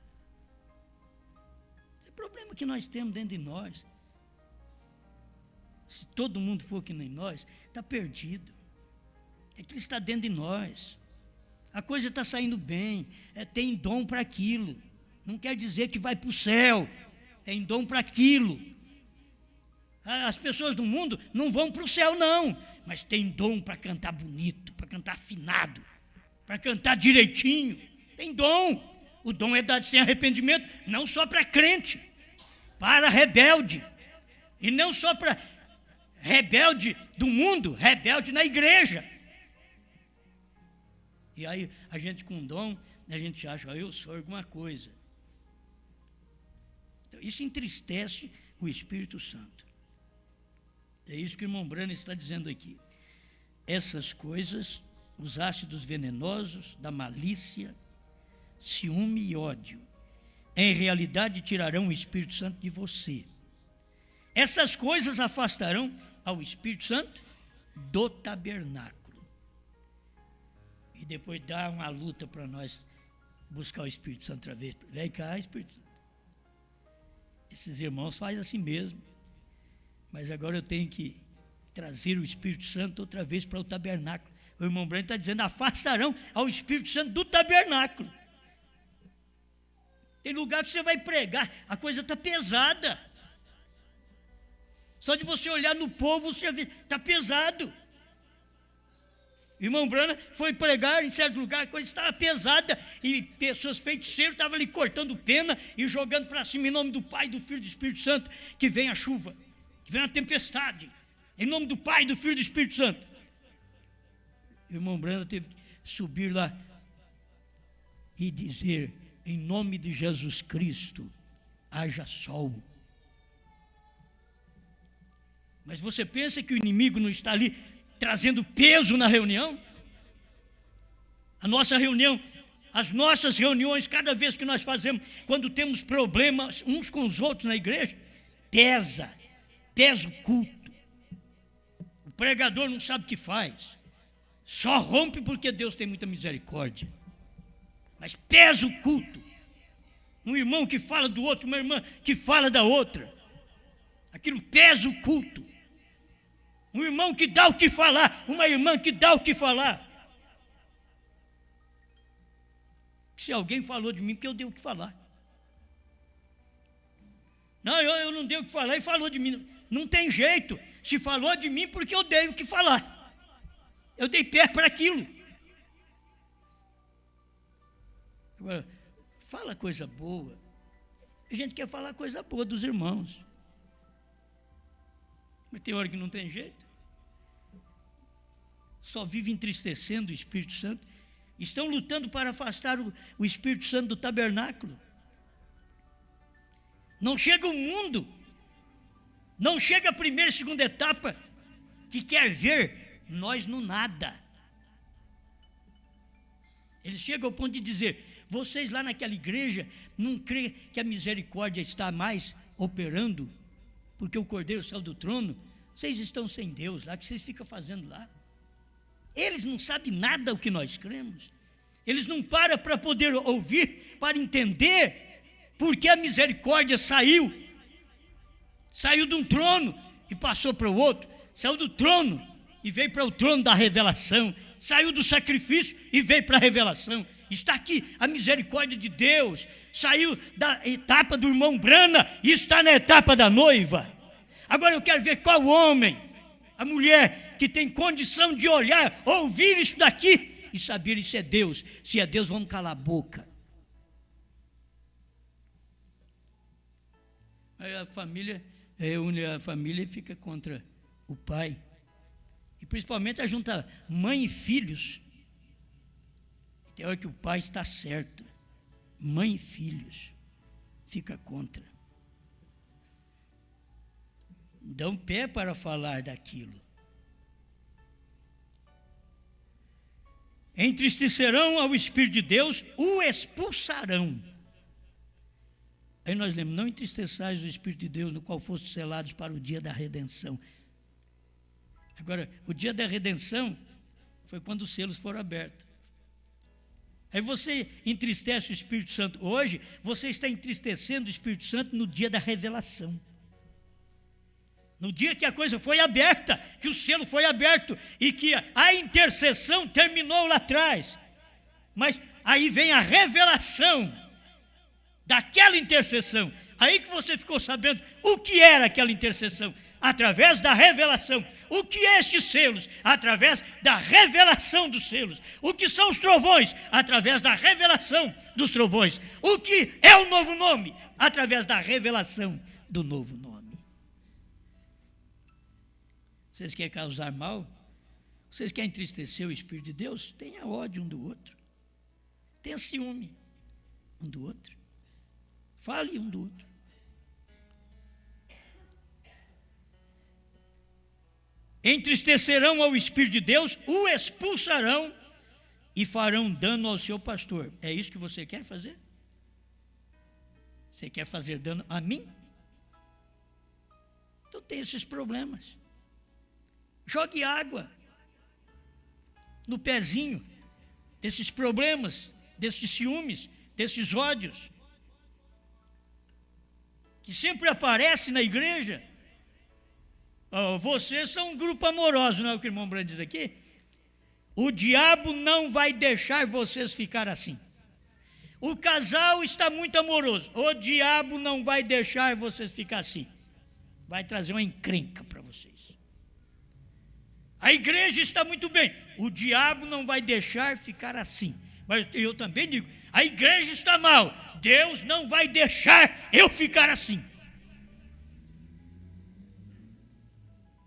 [SPEAKER 3] Esse é o problema que nós temos dentro de nós. Se todo mundo for que nem nós, está perdido. É que ele está dentro de nós. A coisa está saindo bem. Tem dom para aquilo. Não quer dizer que vai para o céu. Tem dom para aquilo. As pessoas do mundo não vão para o céu, não. Mas tem dom para cantar bonito, para cantar afinado, para cantar direitinho. Tem dom. O dom é dado sem arrependimento, não só para crente, para rebelde. E não só para rebelde do mundo, rebelde na igreja. E aí a gente com dom, a gente acha, eu sou alguma coisa. Então, isso entristece o Espírito Santo. É isso que o irmão Branham está dizendo aqui. Essas coisas, os ácidos venenosos da malícia, ciúme e ódio, em realidade tirarão o Espírito Santo de você. Essas coisas afastarão ao Espírito Santo do tabernáculo. E depois dá uma luta para nós buscar o Espírito Santo outra vez. Vem cá, Espírito Santo. Esses irmãos fazem assim mesmo. Mas agora eu tenho que trazer o Espírito Santo outra vez para o tabernáculo. O irmão Branham está dizendo, afastarão ao Espírito Santo do tabernáculo. Tem lugar que você vai pregar, a coisa está pesada. Só de você olhar no povo, você vê, está pesado. O irmão Branham foi pregar em certo lugar, a coisa estava pesada, e pessoas feiticeiras estavam ali cortando pena e jogando para cima em nome do Pai, do Filho e do Espírito Santo, que vem a chuva. Vem a tempestade, em nome do Pai, do Filho e do Espírito Santo. O irmão Branham teve que subir lá e dizer, em nome de Jesus Cristo, haja sol. Mas você pensa que o inimigo não está ali trazendo peso na reunião? A nossa reunião, as nossas reuniões, cada vez que nós fazemos, quando temos problemas uns com os outros na igreja, pesa o culto. O pregador não sabe o que faz. Só rompe porque Deus tem muita misericórdia. Mas pesa o culto. Um irmão que fala do outro, uma irmã que fala da outra. Aquilo pesa o culto. Um irmão que dá o que falar, uma irmã que dá o que falar. Se alguém falou de mim, porque eu dei o que falar. Não, eu não dei o que falar e falou de mim. Não tem jeito. Se falou de mim, porque eu dei o que falar. Eu dei pé para aquilo. Agora, fala coisa boa. A gente quer falar coisa boa dos irmãos. Mas tem hora que não tem jeito. Só vive entristecendo o Espírito Santo. Estão lutando para afastar o Espírito Santo do tabernáculo. Não chega o mundo. Não chega a primeira e segunda etapa que quer ver nós no nada. Eles chegam ao ponto de dizer: vocês lá naquela igreja não creem que a misericórdia está mais operando, porque o Cordeiro saiu do trono? Vocês estão sem Deus lá, o que vocês ficam fazendo lá? Eles não sabem nada o que nós cremos. Eles não param para poder ouvir, para entender porque a misericórdia saiu de um trono e passou para o outro, saiu do trono e veio para o trono da revelação, saiu do sacrifício e veio para a revelação. Está aqui a misericórdia de Deus, saiu da etapa do irmão Brana e está na etapa da noiva. Agora eu quero ver qual homem, a mulher que tem condição de olhar, ouvir isso daqui e saber isso é Deus. Se é Deus, vamos calar a boca. Aí a família reúne a família e fica contra o pai. E principalmente ajunta mãe e filhos. Tem hora que o pai está certo. Mãe e filhos fica contra. Dão pé para falar daquilo. Entristecerão ao Espírito de Deus, o expulsarão. Aí nós lemos: não entristeçais o Espírito de Deus, no qual fostes selados para o dia da redenção. Agora, o dia da redenção foi quando os selos foram abertos. Aí você entristece o Espírito Santo hoje, você está entristecendo o Espírito Santo no dia da revelação. No dia que a coisa foi aberta, que o selo foi aberto e que a intercessão terminou lá atrás. Mas aí vem a revelação daquela intercessão. Aí que você ficou sabendo o que era aquela intercessão, através da revelação. O que é estes selos? Através da revelação dos selos. O que são os trovões? Através da revelação dos trovões. O que é o novo nome? Através da revelação do novo nome. Vocês querem causar mal? Vocês querem entristecer o Espírito de Deus? Tenha ódio um do outro. Tenha ciúme um do outro. Fale um do outro. Entristecerão ao Espírito de Deus, o expulsarão e farão dano ao seu pastor. É isso que você quer fazer? Você quer fazer dano a mim? Então tem esses problemas. Jogue água no pezinho desses problemas, desses ciúmes, desses ódios, que sempre aparece na igreja. Vocês são um grupo amoroso, não é o que o irmão Brando diz aqui? O diabo não vai deixar vocês ficar assim. O casal está muito amoroso, o diabo não vai deixar vocês ficar assim. Vai trazer uma encrenca para vocês. A igreja está muito bem, o diabo não vai deixar ficar assim. Mas eu também digo, a igreja está mal, Deus não vai deixar eu ficar assim.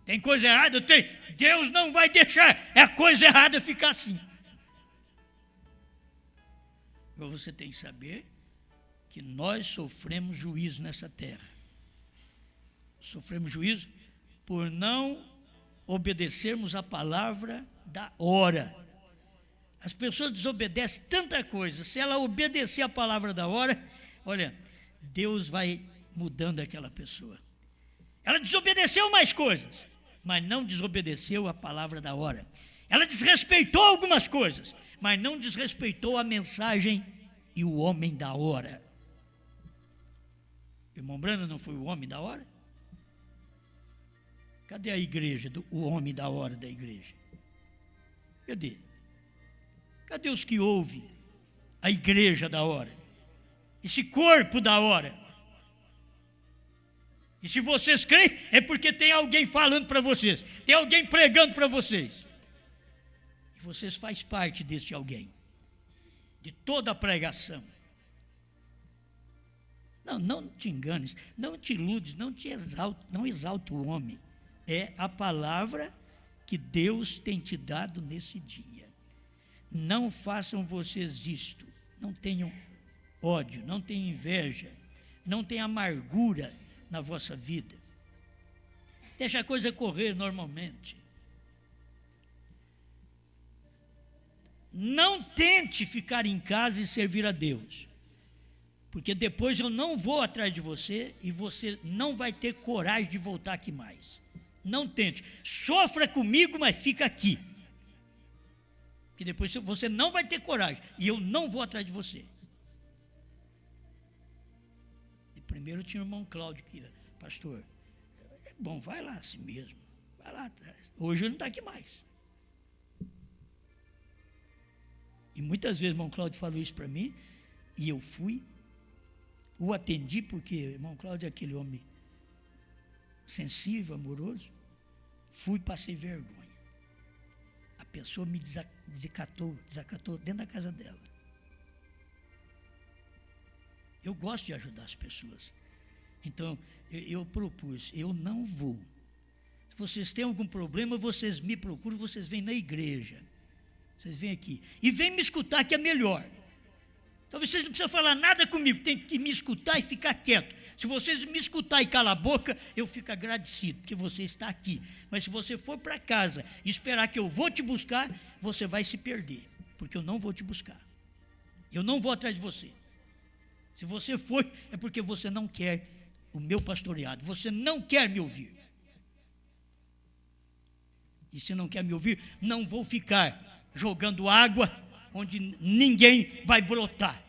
[SPEAKER 3] Tem coisa errada? Tem. Deus não vai deixar a coisa errada ficar assim. Agora você tem que saber que nós sofremos juízo nessa terra. Sofremos juízo por não obedecermos a palavra da hora. As pessoas desobedecem tanta coisa. Se ela obedecer a palavra da hora, olha, Deus vai mudando aquela pessoa. Ela desobedeceu mais coisas, mas não desobedeceu a palavra da hora. Ela desrespeitou algumas coisas, mas não desrespeitou a mensagem e o homem da hora. O irmão Brando não foi o homem da hora? Cadê a igreja, o homem da hora da igreja? Cadê? Cadê os que ouvem a igreja da hora? Esse corpo da hora? E se vocês creem, é porque tem alguém falando para vocês, tem alguém pregando para vocês. E vocês fazem parte desse alguém, de toda a pregação. Não te enganes, não te iludes, não exalte o homem. É a palavra que Deus tem te dado nesse dia. Não façam vocês isto, não tenham ódio, não tenham inveja, não tenham amargura na vossa vida. Deixa a coisa correr normalmente. não tente ficar em casa e servir a Deus, porque depois eu não vou atrás de você e você não vai ter coragem de voltar aqui mais. Não tente. Sofra comigo, mas fica aqui. Que depois você não vai ter coragem e eu não vou atrás de você. E primeiro tinha o irmão Cláudio que, pastor, é bom, vai lá assim mesmo, vai lá atrás. Hoje ele não está aqui mais. E muitas vezes o irmão Cláudio falou isso para mim e eu fui, o atendi porque o irmão Cláudio é aquele homem sensível, amoroso. Fui, passei vergonha. A pessoa me desacatou dentro da casa dela. Eu gosto de ajudar as pessoas. Então, eu propus, eu não vou. Se vocês têm algum problema, vocês me procuram, vocês vêm na igreja. Vocês vêm aqui. E vêm me escutar, que é melhor. Talvez vocês não precisam falar nada comigo, tem que me escutar e ficar quieto. Se vocês me escutar e calar a boca, eu fico agradecido, porque você está aqui. Mas se você for para casa e esperar que eu vou te buscar, você vai se perder, porque eu não vou te buscar. Eu não vou atrás de você. Se você for, é porque você não quer o meu pastoreado, você não quer me ouvir. E se não quer me ouvir, não vou ficar jogando água onde ninguém vai brotar.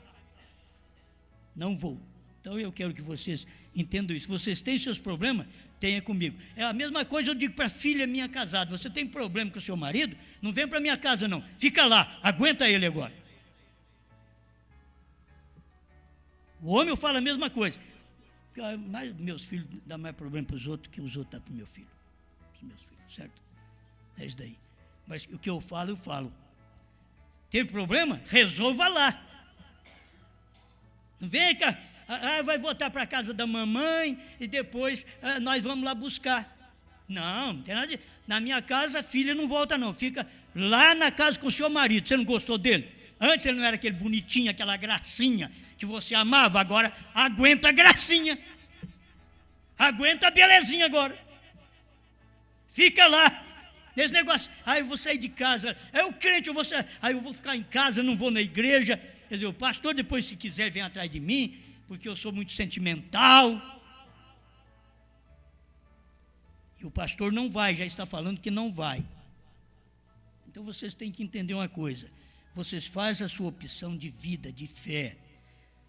[SPEAKER 3] Não vou. Então eu quero que vocês entendam isso. Vocês têm seus problemas? Tenha comigo. É a mesma coisa eu digo para a filha minha casada. Você tem problema com o seu marido? Não vem para minha casa não. Fica lá, aguenta ele agora. O homem eu falo a mesma coisa. Mas meus filhos dão mais problema para os outros que os outros dão para o meu filho. Os meus filhos, certo? É isso daí. Mas o que eu falo, eu falo. Teve problema? Resolva lá. Não vem cá, vai voltar para a casa da mamãe e depois nós vamos lá buscar. Não, não tem nada de... Na minha casa a filha não volta não, fica lá na casa com o seu marido. Você não gostou dele? Antes ele não era aquele bonitinho, aquela gracinha que você amava, agora aguenta a gracinha. Aguenta a belezinha agora. Fica lá. Esse negócio, eu vou sair de casa, o crente, eu vou ficar em casa, não vou na igreja. Quer dizer, o pastor depois, se quiser, vem atrás de mim, porque eu sou muito sentimental. E o pastor não vai, já está falando que não vai. Então vocês têm que entender uma coisa, vocês fazem a sua opção de vida, de fé.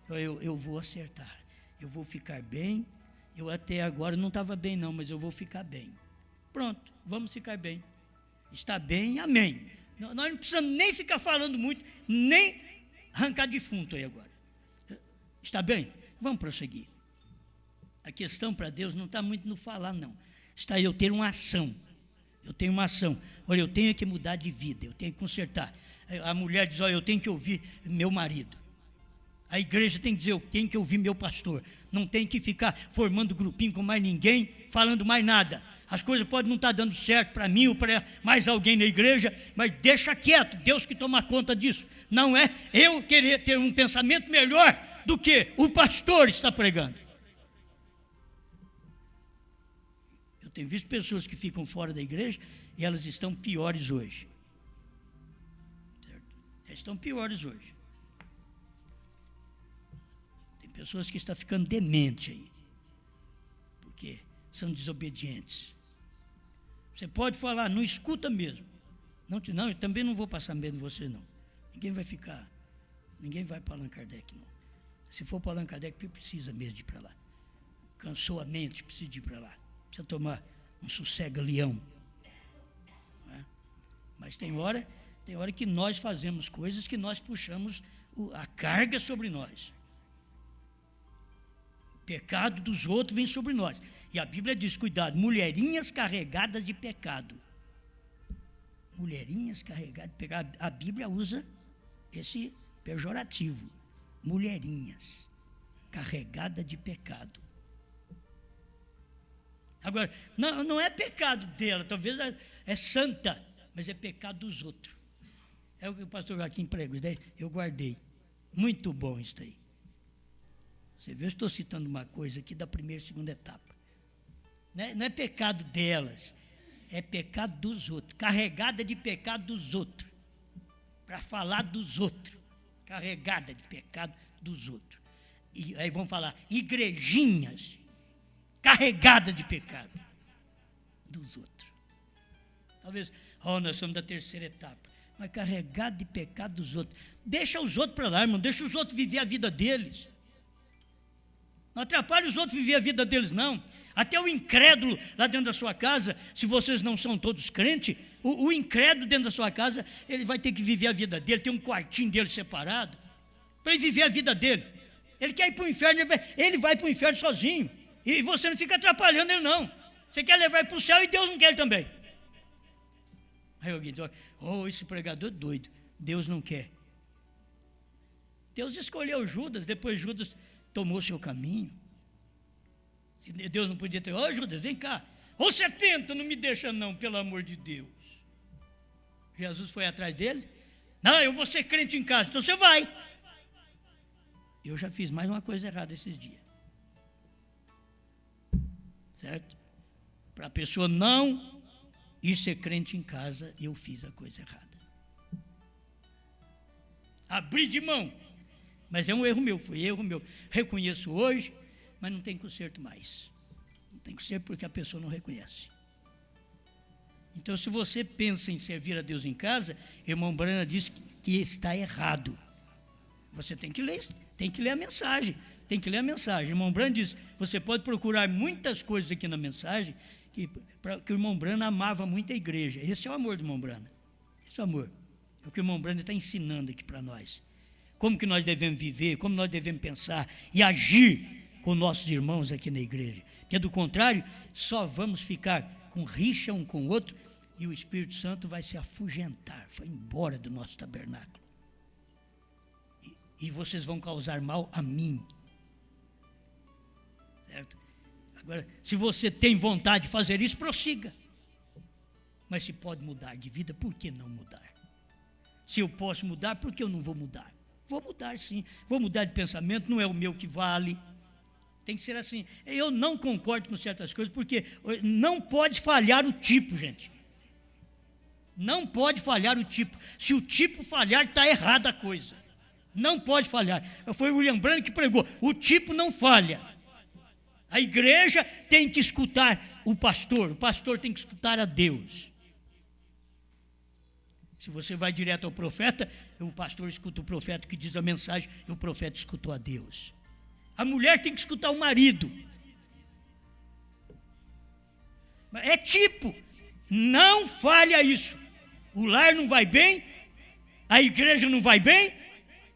[SPEAKER 3] Eu vou acertar, eu vou ficar bem, eu até agora não estava bem não, mas eu vou ficar bem. Pronto, vamos ficar bem. Está bem, amém. Nós não precisamos nem ficar falando muito, nem arrancar defunto aí agora. Está bem? Vamos prosseguir. A questão para Deus não está muito no falar, não. Está eu ter uma ação. Eu tenho uma ação. Olha, eu tenho que mudar de vida, eu tenho que consertar. A mulher diz, olha, eu tenho que ouvir meu marido. A igreja tem que dizer, eu tenho que ouvir meu pastor. Não tem que ficar formando grupinho com mais ninguém, falando mais nada. As coisas podem não estar dando certo para mim ou para mais alguém na igreja, mas deixa quieto, Deus que toma conta disso. Não é eu querer ter um pensamento melhor do que o pastor está pregando. Eu tenho visto pessoas que ficam fora da igreja e elas estão piores hoje. Certo? Elas estão piores hoje. Tem pessoas que estão ficando dementes aí, porque são desobedientes. Você pode falar, não escuta mesmo. Não, eu também não vou passar medo de você, não. Ninguém vai para Allan Kardec, não. Se for para Allan Kardec, precisa mesmo de ir para lá. Cansou a mente, precisa de ir para lá. Precisa tomar um sossega-leão. É? Mas tem hora que nós fazemos coisas que nós puxamos a carga sobre nós. O pecado dos outros vem sobre nós. E a Bíblia diz, cuidado, mulherinhas carregadas de pecado. Mulherinhas carregadas de pecado. A Bíblia usa esse pejorativo. Mulherinhas carregadas de pecado. Agora, não é pecado dela, talvez é santa, mas é pecado dos outros. É o que o pastor Joaquim prega, eu guardei. Muito bom isso aí. Você vê, eu estou citando uma coisa aqui da primeira e segunda etapa. Não é pecado delas, é pecado dos outros, carregada de pecado dos outros. para falar dos outros, carregada de pecado dos outros. E aí vão falar, igrejinhas carregadas de pecado dos outros. Talvez, nós somos da terceira etapa, mas carregado de pecado dos outros. Deixa os outros para lá, irmão, deixa os outros viver a vida deles. Não atrapalhe os outros viver a vida deles, não. Até o incrédulo lá dentro da sua casa, se vocês não são todos crentes, o incrédulo dentro da sua casa, ele vai ter que viver a vida dele, tem um quartinho dele separado, para ele viver a vida dele. Ele quer ir para o inferno, ele vai para o inferno sozinho. E você não fica atrapalhando ele, não. Você quer levar ele para o céu e Deus não quer ele também. Aí alguém diz, esse pregador é doido, Deus não quer. Deus escolheu Judas, depois Judas tomou seu caminho. Deus não podia ter, Judas, vem cá. Ou você tenta, não me deixa não, pelo amor de Deus. Jesus foi atrás dele. Não, eu vou ser crente em casa, então você vai. Eu já fiz mais uma coisa errada esses dias. Certo? Para a pessoa não ir ser crente em casa, eu fiz a coisa errada. Abri de mão. Mas é um erro meu, foi erro meu. Reconheço hoje, mas não tem conserto mais. Não tem conserto porque a pessoa não reconhece. Então, se você pensa em servir a Deus em casa, irmão Brana diz que está errado. Você tem que ler a mensagem. Tem que ler a mensagem. Irmão Brana diz, você pode procurar muitas coisas aqui na mensagem, que o irmão Brana amava muito a igreja. Esse é o amor do irmão Brana. Esse é o amor. É o que o irmão Brana está ensinando aqui para nós. Como que nós devemos viver, como nós devemos pensar e agir com nossos irmãos aqui na igreja. Porque do contrário, só vamos ficar com rixa um com o outro e o Espírito Santo vai se afugentar, vai embora do nosso tabernáculo. E vocês vão causar mal a mim. Certo? Agora, se você tem vontade de fazer isso, prossiga. Mas se pode mudar de vida, por que não mudar? Se eu posso mudar, por que eu não vou mudar? Vou mudar sim, vou mudar de pensamento, não é o meu que vale. Tem que ser assim. Eu não concordo com certas coisas, porque não pode falhar o tipo, gente. Não pode falhar o tipo. Se o tipo falhar, está errada a coisa. Não pode falhar. Foi o William Branham que pregou, o tipo não falha. A igreja tem que escutar o pastor tem que escutar a Deus. Se você vai direto ao profeta, o pastor escuta o profeta que diz a mensagem e o profeta escutou a Deus. A mulher tem que escutar o marido. É tipo, não falha isso. O lar não vai bem, a igreja não vai bem,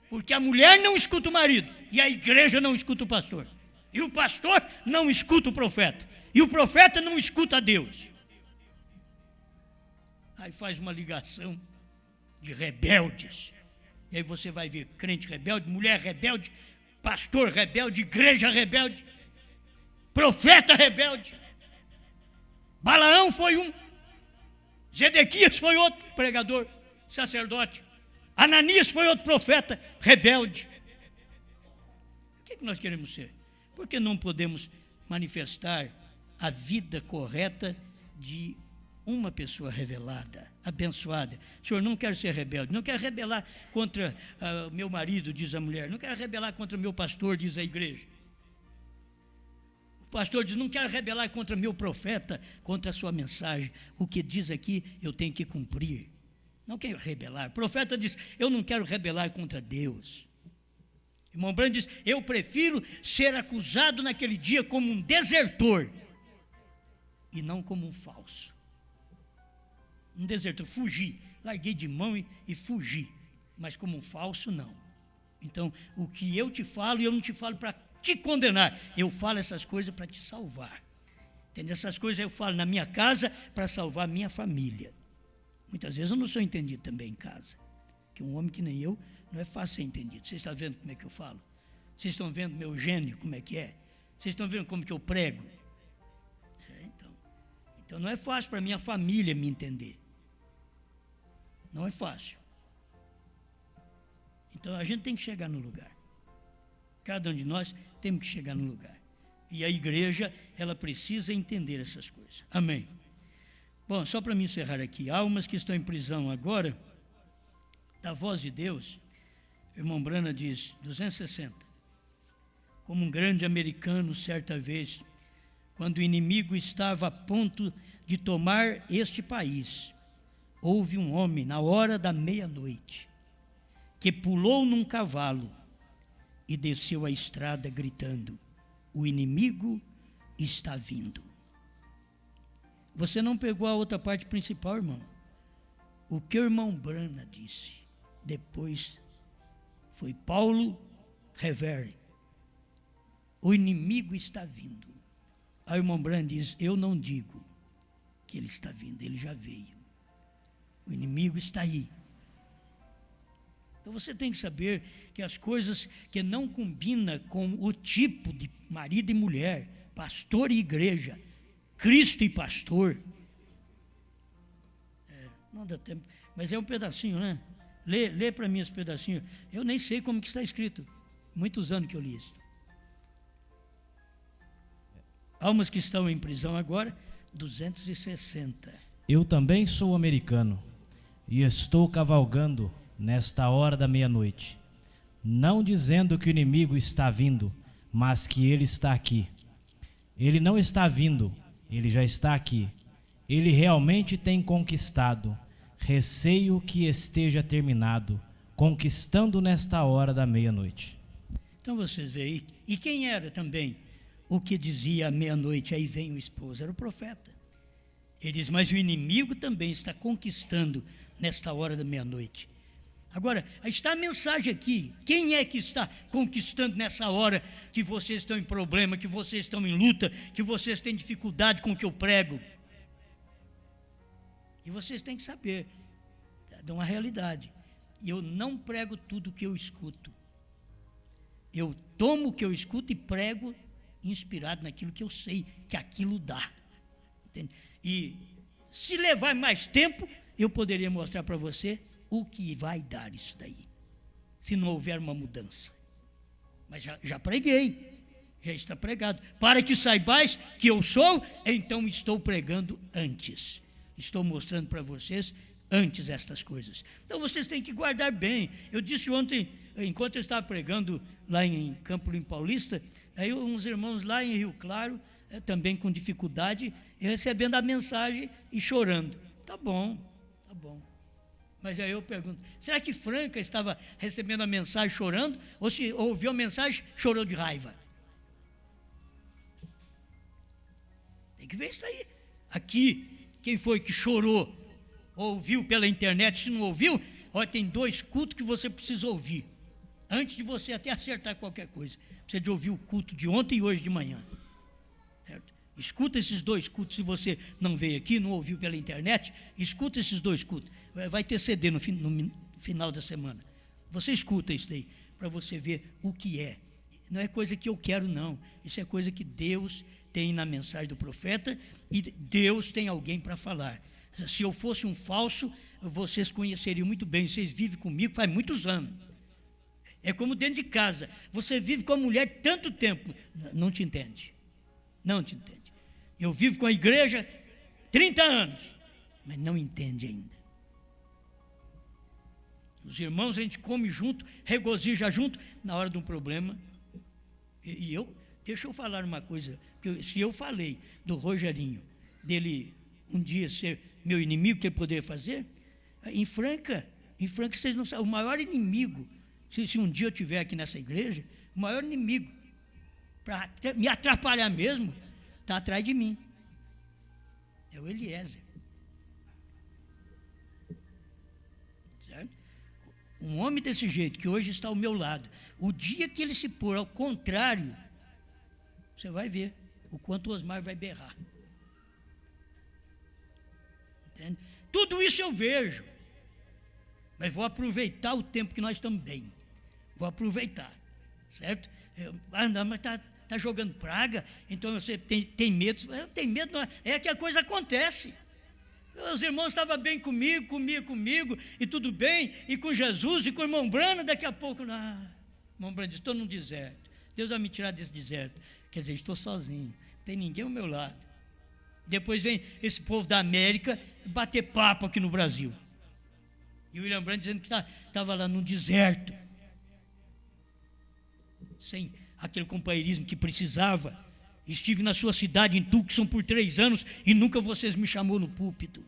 [SPEAKER 3] porque a mulher não escuta o marido e a igreja não escuta o pastor. E o pastor não escuta o profeta. E o profeta não escuta a Deus. Aí faz uma ligação de rebeldes. E aí você vai ver crente rebelde, mulher rebelde, pastor rebelde, igreja rebelde, profeta rebelde. Balaão foi um. Zedequias foi outro pregador, sacerdote. Ananias foi outro profeta rebelde. O que nós queremos ser? Por que não podemos manifestar a vida correta de uma pessoa revelada, abençoada? Senhor, não quero ser rebelde, não quero rebelar contra meu marido, diz a mulher, não quero rebelar contra meu pastor, diz a igreja. O pastor diz, não quero rebelar contra meu profeta, contra a sua mensagem. O que diz aqui, eu tenho que cumprir. Não quero rebelar. O profeta diz, eu não quero rebelar contra Deus. Irmão Branham diz, eu prefiro ser acusado naquele dia como um desertor e não como um falso. Um desertor, fugi, larguei de mão e fugi, mas como um falso, não. Então, o que eu te falo, eu não te falo para te condenar, eu falo essas coisas para te salvar. Entende? Essas coisas eu falo na minha casa para salvar a minha família. Muitas vezes eu não sou entendido também em casa, que um homem que nem eu, não é fácil ser entendido. Vocês estão vendo como é que eu falo? Vocês estão vendo meu gênio, como é que é? Vocês estão vendo como que eu prego? Então não é fácil para minha família me entender. Não é fácil. Então a gente tem que chegar no lugar. Cada um de nós temos que chegar no lugar. E a igreja, ela precisa entender essas coisas. Amém. Bom, só para me encerrar aqui, almas que estão em prisão agora, da voz de Deus, o irmão Branham diz, 260, como um grande americano, certa vez, quando o inimigo estava a ponto de tomar este país, houve um homem, na hora da meia-noite, que pulou num cavalo e desceu a estrada gritando, o inimigo está vindo. Você não pegou a outra parte principal, irmão. O que o irmão Branham disse, depois foi Paulo Revere. O inimigo está vindo. Aí o irmão Branham diz, eu não digo que ele está vindo, ele já veio. O inimigo está aí. Então você tem que saber que as coisas que não combinam com o tipo de marido e mulher, pastor e igreja, Cristo e pastor, não dá tempo, mas é um pedacinho, né? Lê para mim esse pedacinho. Eu nem sei como que está escrito. Muitos anos que eu li isso. Almas que estão em prisão agora, 260.
[SPEAKER 4] Eu também sou americano e estou cavalgando nesta hora da meia-noite, não dizendo que o inimigo está vindo, mas que ele está aqui. Ele não está vindo, ele já está aqui. Ele realmente tem conquistado. Receio que esteja terminado, conquistando nesta hora da meia-noite.
[SPEAKER 3] Então vocês veem aí. E quem era também o que dizia à meia-noite, aí vem o esposo? Era o profeta. Ele diz, mas o inimigo também está conquistando nesta hora da meia-noite. Agora, está a mensagem aqui. Quem é que está conquistando nessa hora que vocês estão em problema, que vocês estão em luta, que vocês têm dificuldade com o que eu prego? E vocês têm que saber de uma realidade. Eu não prego tudo o que eu escuto. Eu tomo o que eu escuto e prego inspirado naquilo que eu sei que aquilo dá. Entende? E se levar mais tempo, eu poderia mostrar para você o que vai dar isso daí, se não houver uma mudança. Mas já preguei, já está pregado. Para que saibais que eu sou, então estou pregando antes. Estou mostrando para vocês antes estas coisas. Então vocês têm que guardar bem. Eu disse ontem, enquanto eu estava pregando lá em Campo Limpo Paulista, aí uns irmãos lá em Rio Claro, também com dificuldade, recebendo a mensagem e chorando. Tá bom. Mas aí eu pergunto, será que Franca estava recebendo a mensagem chorando? Ou se ouviu a mensagem, chorou de raiva? Tem que ver isso aí. Aqui, quem foi que chorou? Ouviu pela internet? Se não ouviu, olha, tem 2 cultos que você precisa ouvir. Antes de você até acertar qualquer coisa. Precisa de ouvir o culto de ontem e hoje de manhã. Certo? Escuta esses 2 cultos. Se você não veio aqui, não ouviu pela internet, escuta esses 2 cultos. Vai ter CD no final da semana. Você escuta isso daí, para você ver o que é. Não é coisa que eu quero, não. Isso é coisa que Deus tem na mensagem do profeta e Deus tem alguém para falar. Se eu fosse um falso, vocês conheceriam muito bem. Vocês vivem comigo faz muitos anos. É como dentro de casa. Você vive com a mulher tanto tempo, não te entende. Não te entende. Eu vivo com a igreja 30 anos, mas não entende ainda. Os irmãos, a gente come junto, regozija junto, na hora de um problema. Deixa eu falar uma coisa, que se eu falei do Rogerinho, dele um dia ser meu inimigo, que ele poderia fazer, em Franca, vocês não sabem, o maior inimigo, se um dia eu estiver aqui nessa igreja, o maior inimigo, para me atrapalhar mesmo, está atrás de mim. É o Eliezer. Um homem desse jeito, que hoje está ao meu lado, o dia que ele se pôr ao contrário, você vai ver o quanto o Osmar vai berrar. Entende? Tudo isso eu vejo, mas vou aproveitar o tempo que nós estamos bem. Vou aproveitar, certo? Não, mas está jogando praga, então você tem medo. Eu tenho medo, não, é que a coisa acontece. Os irmãos estavam bem comigo, comigo, e tudo bem, e com Jesus, e com o irmão Branham, daqui a pouco, irmão Branham diz, estou num deserto, Deus vai me tirar desse deserto, quer dizer, estou sozinho, não tem ninguém ao meu lado. Depois vem esse povo da América bater papo aqui no Brasil, E o William Brandt dizendo que estava lá no deserto, sem aquele companheirismo que precisava. Estive na sua cidade, em Tucson, por 3 anos e nunca vocês me chamou no púlpito.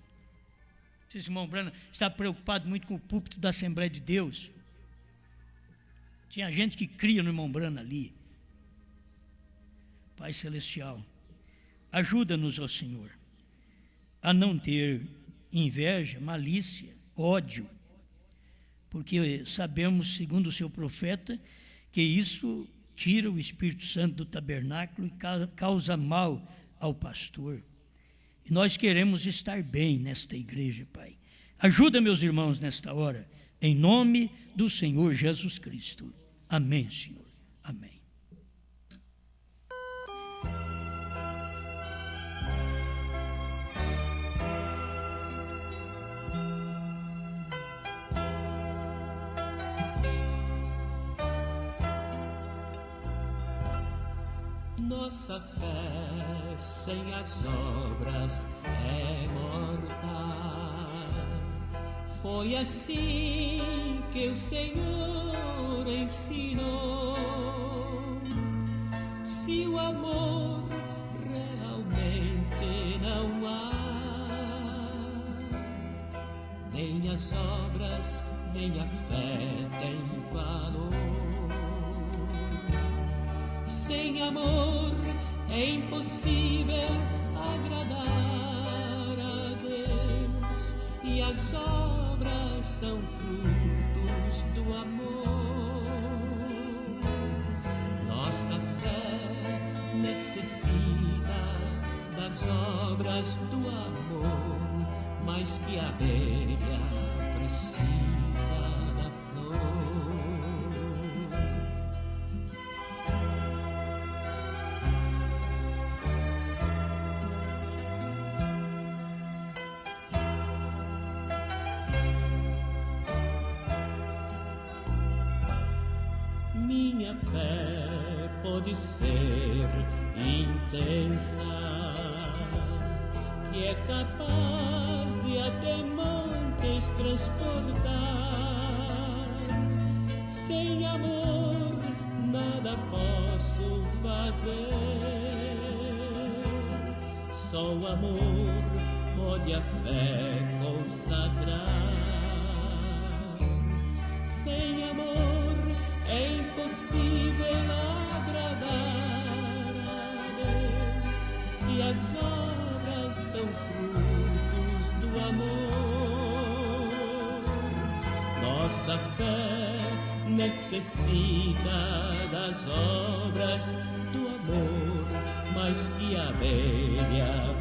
[SPEAKER 3] Esse irmão Branham está preocupado muito com o púlpito da Assembleia de Deus. Tinha gente que cria no irmão Branham ali. Pai Celestial, ajuda-nos, ó Senhor, a não ter inveja, malícia, ódio, porque sabemos, segundo o seu profeta, que isso tira o Espírito Santo do tabernáculo e causa mal ao pastor. E nós queremos estar bem nesta igreja, Pai. Ajuda meus irmãos nesta hora, em nome do Senhor Jesus Cristo. Amém, Senhor. Amém.
[SPEAKER 5] Nossa fé sem as obras é mortal. Foi assim que o Senhor ensinou. Se o amor realmente não há, nem as obras, nem a fé tem valor. Sem amor é impossível agradar a Deus, e as obras são frutos do amor. Nossa fé necessita das obras do amor, mais que a abelha precisa da flor. Minha fé pode ser intensa, que é capaz de até montes transportar. Sem amor nada posso fazer, só o amor pode a fé consagrar. Sem amor é impossível agradar a Deus, e as obras são frutos do amor. Nossa fé necessita das obras do amor, mais que a abelha